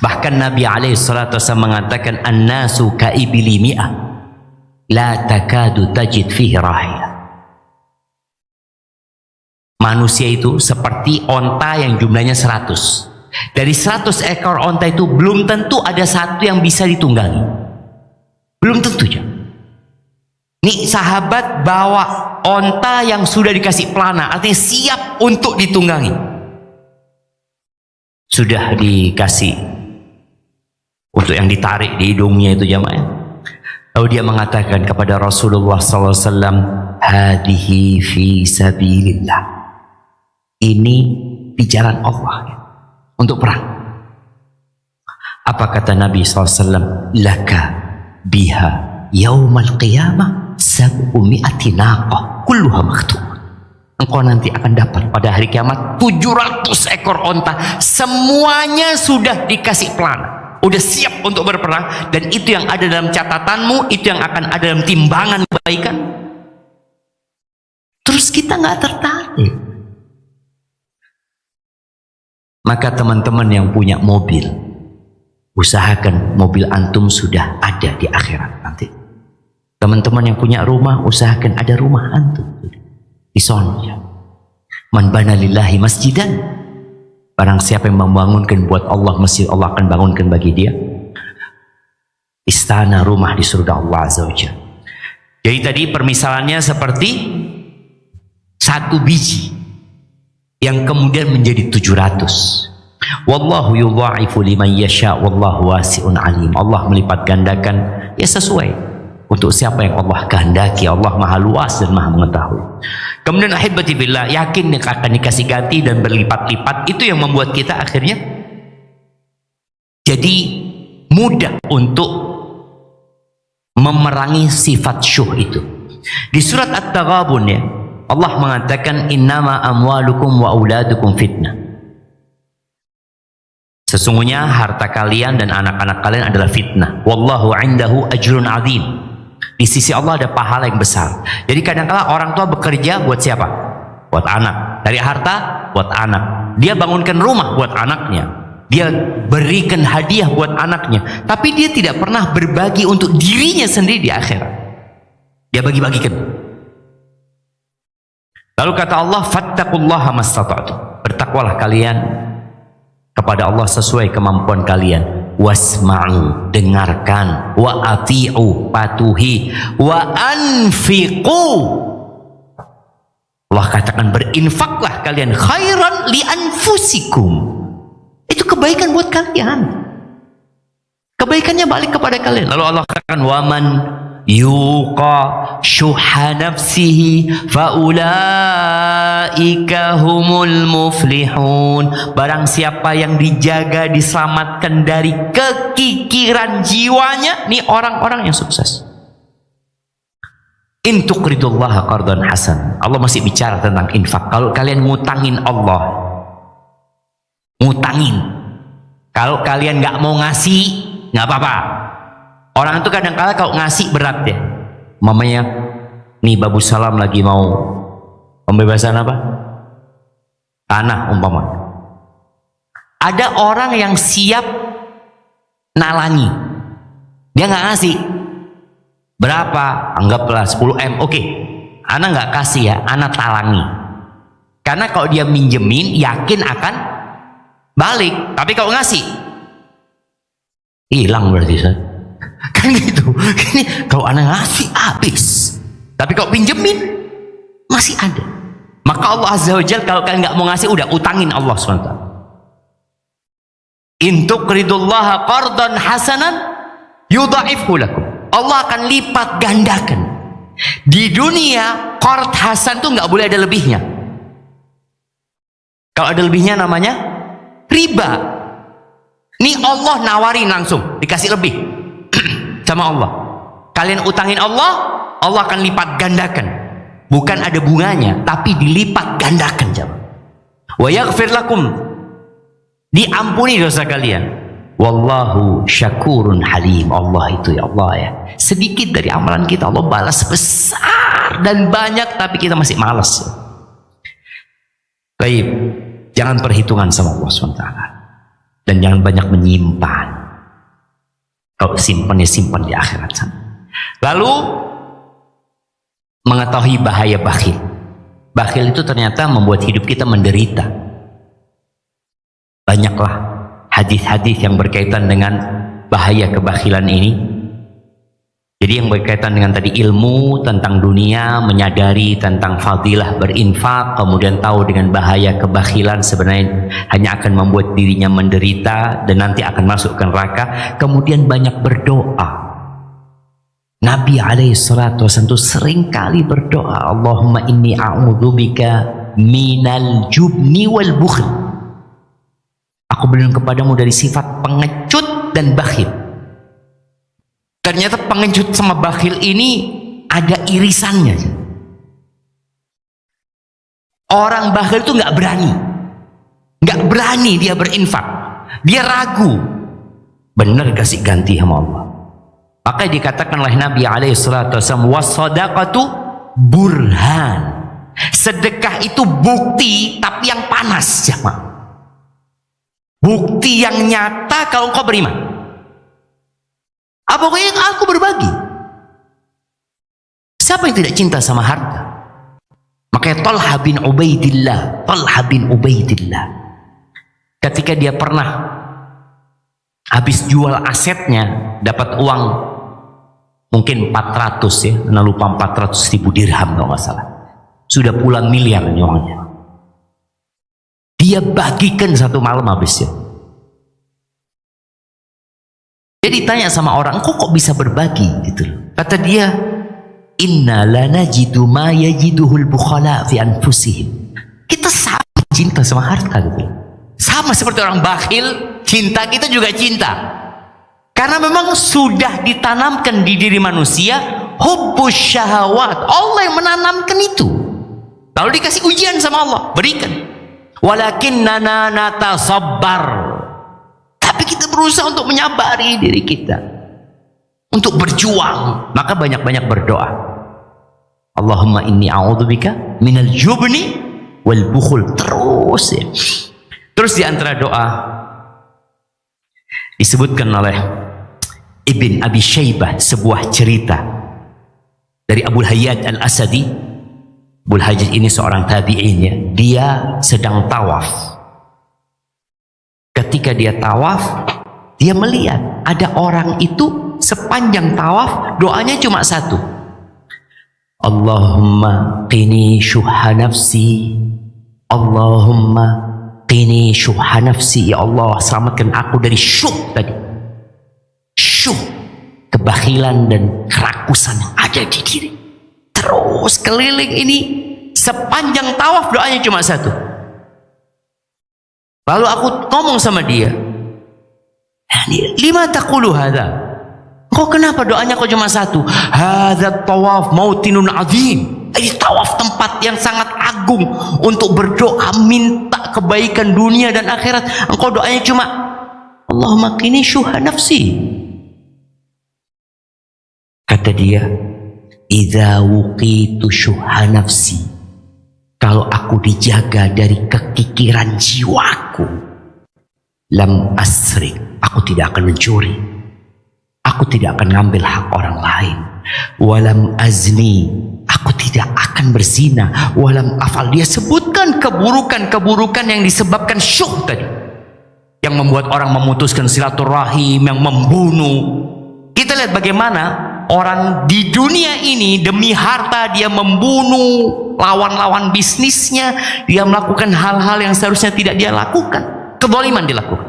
Bahkan Nabi alaihi salatu wasallam mengatakan, an-nasu ka'ibili mi'ah la takadu tajid fihi rahiyah. Manusia itu seperti onta yang jumlahnya 100. Dari 100 ekor onta itu belum tentu ada satu yang bisa ditunggangi. Belum tentu ya. Nih sahabat bawa onta yang sudah dikasih pelana, artinya siap untuk ditunggangi. Sudah dikasih untuk yang ditarik di hidungnya itu jamaah. Lalu dia mengatakan kepada Rasulullah SAW, hadihi fi sabilillah. Ini di jalan Allah ya, untuk perang. Apa kata Nabi SAW? Laka biha yaumal qiyamah sab'umi'ati naqah kulluha makhtum. Engkau nanti akan dapat pada hari kiamat 700 ekor onta, semuanya sudah dikasih pelana, udah siap untuk berperang. Dan itu yang ada dalam catatanmu, itu yang akan ada dalam timbangan kebaikan. Terus kita nggak tertarik. Maka teman-teman yang punya mobil, usahakan mobil antum sudah ada di akhirat nanti. Teman-teman yang punya rumah, usahakan ada rumah antum di sono. Man bana lillahi masjidan, barang siapa yang membangunkan buat Allah masjid, Allah akan bangunkan bagi dia istana, rumah di surga Allah Azza wa Jalla. Jadi tadi permisalannya seperti satu biji yang kemudian menjadi 700. Wallahu yudha'ifu liman yasha wallahu wasi'un alim. Allah melipat gandakan ya sesuai untuk siapa yang Allah kehendaki. Allah maha luas dan maha mengetahui. Kemudian ahibati billah, yakin akan dikasih ganti dan berlipat-lipat. Itu yang membuat kita akhirnya jadi mudah untuk memerangi sifat syuh itu. Di surat At-Taghabun ya, Allah mengatakan innama amwalukum wa auladukum fitnah. Sesungguhnya harta kalian dan anak-anak kalian adalah fitnah. Wallahu indahu ajrun azim. Di sisi Allah ada pahala yang besar. Jadi kadang-kala orang tua bekerja buat siapa? Buat anak. Dari harta buat anak. Dia bangunkan rumah buat anaknya. Dia berikan hadiah buat anaknya. Tapi dia tidak pernah berbagi untuk dirinya sendiri di akhirat. Dia bagi-bagikan. Lalu kata Allah, fattaqullaha mastata'tum. Bertakwalah kalian kepada Allah sesuai kemampuan kalian. wasma'u, dengarkan, wa ati'u, patuhi, wa anfiqu. Allah katakan berinfaklah kalian, khairan li anfusikum. Itu kebaikan buat kalian. Kebaikannya balik kepada kalian. Lalu Allah katakan waman yuqa syuha nafsihi faulaika humul muflihun. Barang siapa yang dijaga, diselamatkan dari kekikiran jiwanya, ini orang-orang yang sukses. In tuqridullaha qardan hasan. Allah masih bicara tentang infak. Kalau kalian ngutangin Allah, ngutangin, kalau kalian nggak mau ngasih, nggak apa-apa. Orang itu kadang-kala kalau ngasih berat ya. Mamanya, nih Babu Salam lagi mau pembebasan apa? Tanah umpama. Ada orang yang siap nalangi, dia nggak ngasih. Berapa? Anggaplah 10 M. Oke, Ana nggak kasih ya, Ana talangi. Karena kalau dia minjemin, yakin akan balik. Tapi kalau ngasih, hilang berarti Ustaz. Kan gitu. Ini kalau Ana ngasih habis. Tapi kalau pinjemin masih ada. Maka Allah Azza wa Jalla kalau kalian nggak mau ngasih, udah utangin Allah SWT. In tuqridullaha qardan hasanan yudha'ifhu lakum. Allah akan lipat gandakan. Di dunia qard hasan tuh nggak boleh ada lebihnya. Kalau ada lebihnya namanya riba. Nih Allah nawarin langsung, dikasih lebih sama Allah. Kalian utangin Allah, Allah akan lipat gandakan. Bukan ada bunganya, tapi dilipat gandakan. Wa yaghfir lakum, diampuni dosa kalian. Wallahu syakurun halim. Allah itu ya Allah ya, sedikit dari amalan kita Allah balas besar dan banyak, tapi kita masih malas. Baik, jangan perhitungan sama Allah SWT. Dan jangan banyak menyimpan. Kalau simpan ya simpan di akhirat sana. Lalu mengetahui bahaya bakhil. Bakhil itu ternyata membuat hidup kita menderita. Banyaklah hadis-hadis yang berkaitan dengan bahaya kebakhilan ini. Jadi yang berkaitan dengan tadi ilmu tentang dunia, menyadari tentang fadilah berinfak, kemudian tahu dengan bahaya kebakhilan sebenarnya hanya akan membuat dirinya menderita dan nanti akan masuk ke neraka. Kemudian banyak berdoa. Nabi alaihissalatu wasallam itu sering kali berdoa, Allahumma inni a'udzubika minal jubni wal bukhl. Aku berlindung kepadamu dari sifat pengecut dan bakhil. Ternyata pengecut sama bakhil ini ada irisannya. Orang bakhil itu nggak berani dia berinfak. Dia ragu, benar kasih ganti sama Allah. Maka dikatakan oleh Nabi alaihissalatu wasallam, was-shadaqatu burhan. Sedekah itu bukti, tapi yang panas, jemaah. Bukti yang nyata kalau engkau beriman. Pokoknya aku berbagi. Siapa yang tidak cinta sama harta? Makanya Talha bin Ubaidillah, ketika dia pernah habis jual asetnya, dapat uang mungkin 400 ya, nah lupa 400.000 dirham kalau nggak salah. Sudah puluhan miliar uangnya. Dia bagikan satu malam habisnya. Dia ditanya sama orang, kok bisa berbagi gitu. Kata dia, inna lanajidu ma yajiduhul bukhala fi anfusihim. Kita sama cinta sama harta gitu. Sama seperti orang bakhil, cinta kita juga cinta. Karena memang sudah ditanamkan di diri manusia hubbus syahawat. Allah yang menanamkan itu. Lalu dikasih ujian sama Allah, berikan. Walakinnana natasabbar. Tapi kita berusaha untuk menyabari diri kita, untuk berjuang. Maka banyak-banyak berdoa. Allahumma inni a'udzubika minal jubni wal bukhul. Terus ya. Terus di antara doa disebutkan oleh Ibn Abi Syaibah sebuah cerita dari Abu Hayyaj Al-Asadi. Abu Hayyaj ini seorang tabi'in ya. Dia sedang tawaf. Ketika dia tawaf, Dia melihat ada orang itu sepanjang tawaf doanya cuma satu. Allahumma qini syuhha nafsi. Allahumma qini syuhha nafsi. Ya Allah, selamatkan aku dari syuh tadi. Syuh, kebakhilan dan kerakusan yang ada di diri. Terus keliling ini sepanjang tawaf doanya cuma satu. Lalu aku ngomong sama dia, lima taqulu hadza? Kok kenapa doanya kok cuma satu? Hadza tawaf mautinun azim. Ini tawaf tempat yang sangat agung untuk berdoa minta kebaikan dunia dan akhirat. Engkau doanya cuma Allahumma qini syuhha nafsi. Kata dia, idza wuqitu syuhha nafsi, kalau aku dijaga dari kekikiran jiwaku, lam asrik, aku tidak akan mencuri, aku tidak akan ngambil hak orang lain, walam azni, aku tidak akan berzina, walam afal. Dia sebutkan keburukan-keburukan yang disebabkan syuh tadi, yang membuat orang memutuskan silaturahim, yang membunuh. Kita lihat bagaimana orang di dunia ini demi harta dia membunuh lawan-lawan bisnisnya, dia melakukan hal-hal yang seharusnya tidak dia lakukan, kezaliman dilakukan.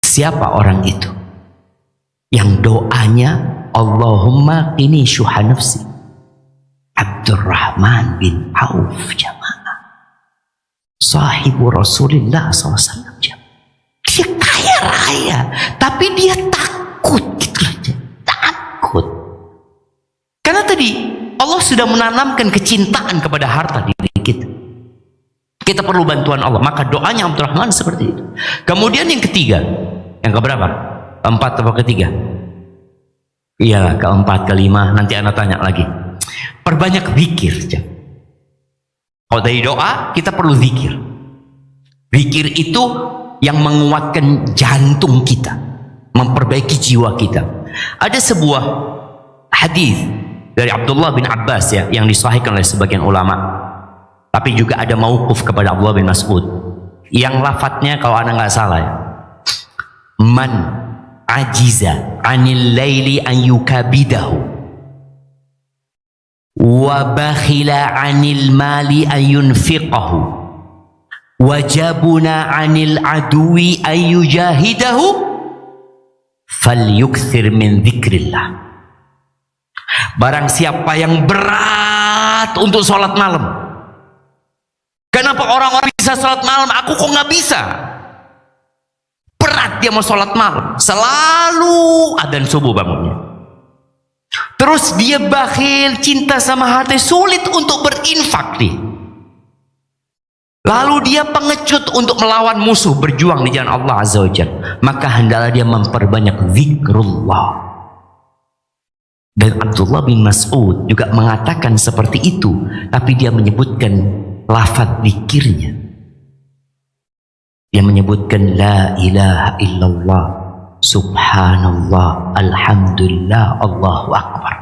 Siapa orang itu yang doanya Allahumma qini syuhha nafsi? Abdurrahman bin Auf jamaah, sahibu Rasulullah SAW. Dia kaya raya, tapi dia takut gitu aja, takut. Karena tadi Allah sudah menanamkan kecintaan kepada harta di diri kita. Kita perlu bantuan Allah, maka doanya Abdurrahman seperti itu. Kemudian yang ketiga, yang keberapa? Keempat atau ketiga? Iya, keempat, kelima, nanti Anda tanya lagi. Perbanyak zikir. Kalau dari doa, kita perlu zikir. Zikir itu yang menguatkan jantung kita, memperbaiki jiwa kita. Ada sebuah hadis dari Abdullah bin Abbas ya, yang disahihkan oleh sebagian ulama, tapi juga ada mauquf kepada Abdullah bin Mas'ud, yang lafadznya kalau Anda nggak salah ya, man ajiza anil laili an yukabidahu wa bakhila anil mali an yunfiqahu wajabuna anil aduwi ayyujahidahu falyukthir min dzikrillah. Barang siapa yang berat untuk sholat malam. Kenapa orang-orang bisa sholat malam, aku kok nggak bisa? Berat dia mau sholat malam, selalu adzan subuh bangunnya. Terus dia bakhil, cinta sama harta, sulit untuk berinfak nih. Lalu dia pengecut untuk melawan musuh, berjuang di jalan Allah Azza wa Jalla. Maka hendaklah dia memperbanyak zikrullah. Dan Abdullah bin Mas'ud juga mengatakan seperti itu, tapi dia menyebutkan lafaz zikirnya. Dia menyebutkan la ilaha illallah, subhanallah, alhamdulillah, Allahu akbar.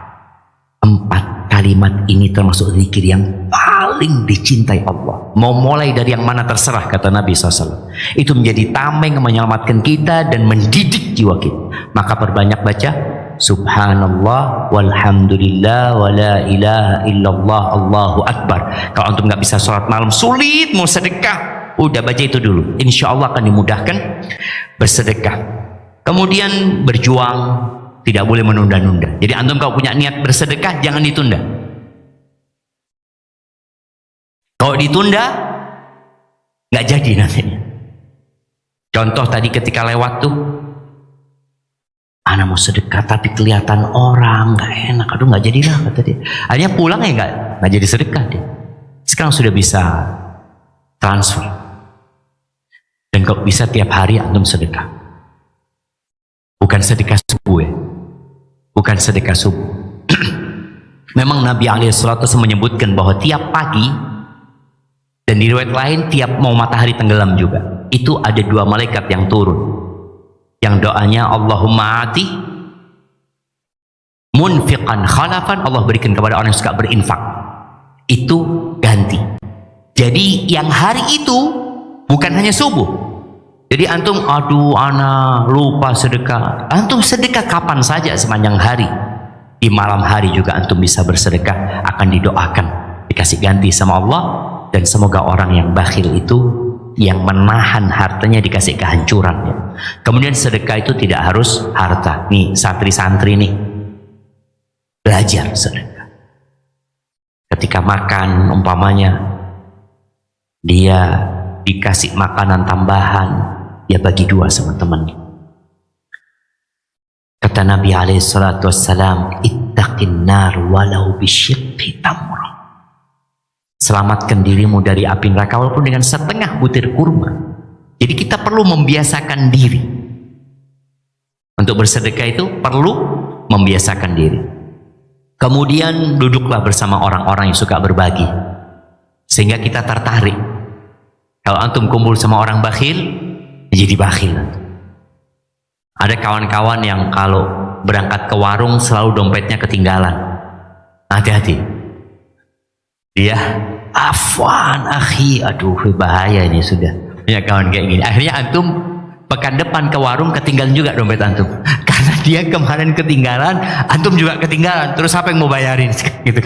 4 kalimat ini termasuk zikir yang paling dicintai Allah. Mau mulai dari yang mana terserah, kata Nabi SAW. Itu menjadi tameng menyelamatkan kita dan mendidik jiwa kita. Maka perbanyak baca subhanallah walhamdulillah wa la ilaha illallah Allahu akbar. Kalau antum nggak bisa sholat malam, sulit mau sedekah, udah baca itu dulu, insya Allah akan dimudahkan bersedekah. Kemudian berjuang, tidak boleh menunda-nunda. Jadi antum kalau punya niat bersedekah, jangan ditunda. Kalau ditunda, nggak jadi nantinya. Contoh tadi ketika lewat tuh, anak mau sedekah tapi kelihatan orang nggak enak, aduh nggak jadilah kata dia. Akhirnya pulang ya nggak jadi sedekah dia. Sekarang sudah bisa transfer. Dan kalau bisa tiap hari antum sedekah. Bukan sedekah subuh ya. Bukan sedekah subuh. Memang Nabi SAW menyebutkan bahwa tiap pagi, dan di riwayat lain tiap mau matahari tenggelam juga, itu ada 2 malaikat yang turun, yang doanya Allahumma ati munfiqan khalafan, Allah berikan kepada orang yang suka berinfak, itu ganti. Jadi yang hari itu bukan hanya subuh, Jadi antum, aduh ana lupa sedekah. Antum sedekah kapan saja sepanjang hari. Di malam hari juga antum bisa bersedekah, akan didoakan, dikasih ganti sama Allah. Dan semoga orang yang bakhil itu, yang menahan hartanya, dikasih kehancuran. Kemudian sedekah itu tidak harus harta. Nih santri-santri nih, belajar sedekah. Ketika makan umpamanya, dia dikasih makanan tambahan, ya bagi dua sama temannya. Kata Nabi SAW, ittaqin nar walau bisyiqqi tamrah. Selamatkan dirimu dari api neraka walaupun dengan setengah butir kurma. Jadi kita perlu membiasakan diri. Untuk bersedekah itu perlu membiasakan diri. Kemudian duduklah bersama orang-orang yang suka berbagi, sehingga kita tertarik. Kalau antum kumpul sama orang bakhil, jadi bakhil. Ada kawan-kawan yang kalau berangkat ke warung selalu dompetnya ketinggalan. Hati-hati. Dia, afwan akhi, aduh bahaya ini sudah. Ya kawan kayak gini. Akhirnya antum pekan depan ke warung ketinggalan juga dompet antum. Karena dia kemarin ketinggalan, antum juga ketinggalan. Terus apa yang mau bayarin? Gitu.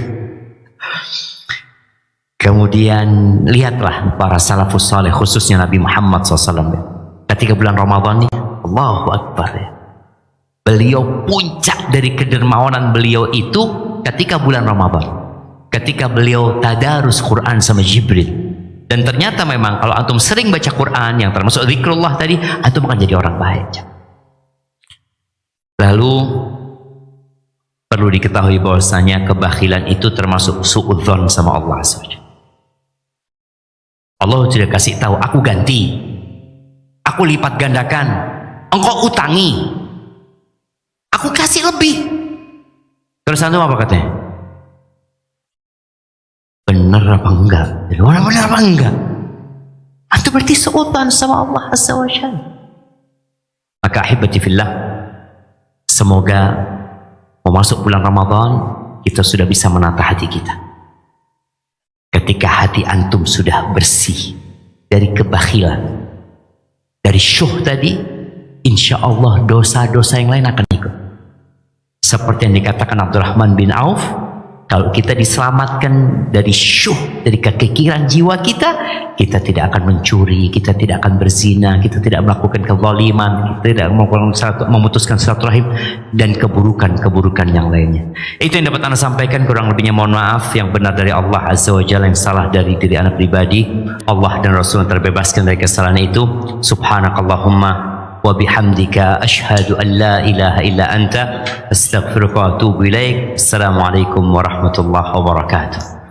Kemudian lihatlah para salafus saleh, khususnya Nabi Muhammad SAW. Ketika bulan Ramadan ini, Allahu Akbar ya. Beliau puncak dari kedermawanan beliau itu ketika bulan Ramadan. Ketika beliau tadarus Quran sama Jibril. Dan ternyata memang kalau antum sering baca Quran yang termasuk zikrullah tadi, antum akan jadi orang baik. Lalu perlu diketahui bahwasanya kebakhilan itu termasuk suudzon sama Allah SWT. Allah sudah kasih tahu, aku ganti, aku lipat gandakan, engkau utangi, aku kasih lebih. Terus antum apa katanya? Benar apa enggak? Benar apa enggak? Antum berarti suudzon sama Allah Azza wa Jalla. Maka ahibati fillah, semoga memasuki bulan Ramadan kita sudah bisa menata hati kita. Ketika hati antum sudah bersih dari kebakhilan, dari syuh tadi, insya Allah dosa-dosa yang lain akan ikut. Seperti yang dikatakan Abdurrahman bin Auf, kalau kita diselamatkan dari syuh, dari kekikiran jiwa kita, kita tidak akan mencuri, kita tidak akan berzina, kita tidak melakukan kezaliman, kita tidak memutuskan silaturahim dan keburukan-keburukan yang lainnya. Itu yang dapat Anda sampaikan, kurang lebihnya mohon maaf. Yang benar dari Allah Azza wa Jalla, yang salah dari diri Anda pribadi. Allah dan Rasul terbebaskan dari kesalahan itu. Subhanakallahumma wa bihamdika asyhadu an la ilaha illa anta astaghfiruka wa atubu ilaik. Assalamualaikum warahmatullahi wabarakatuh.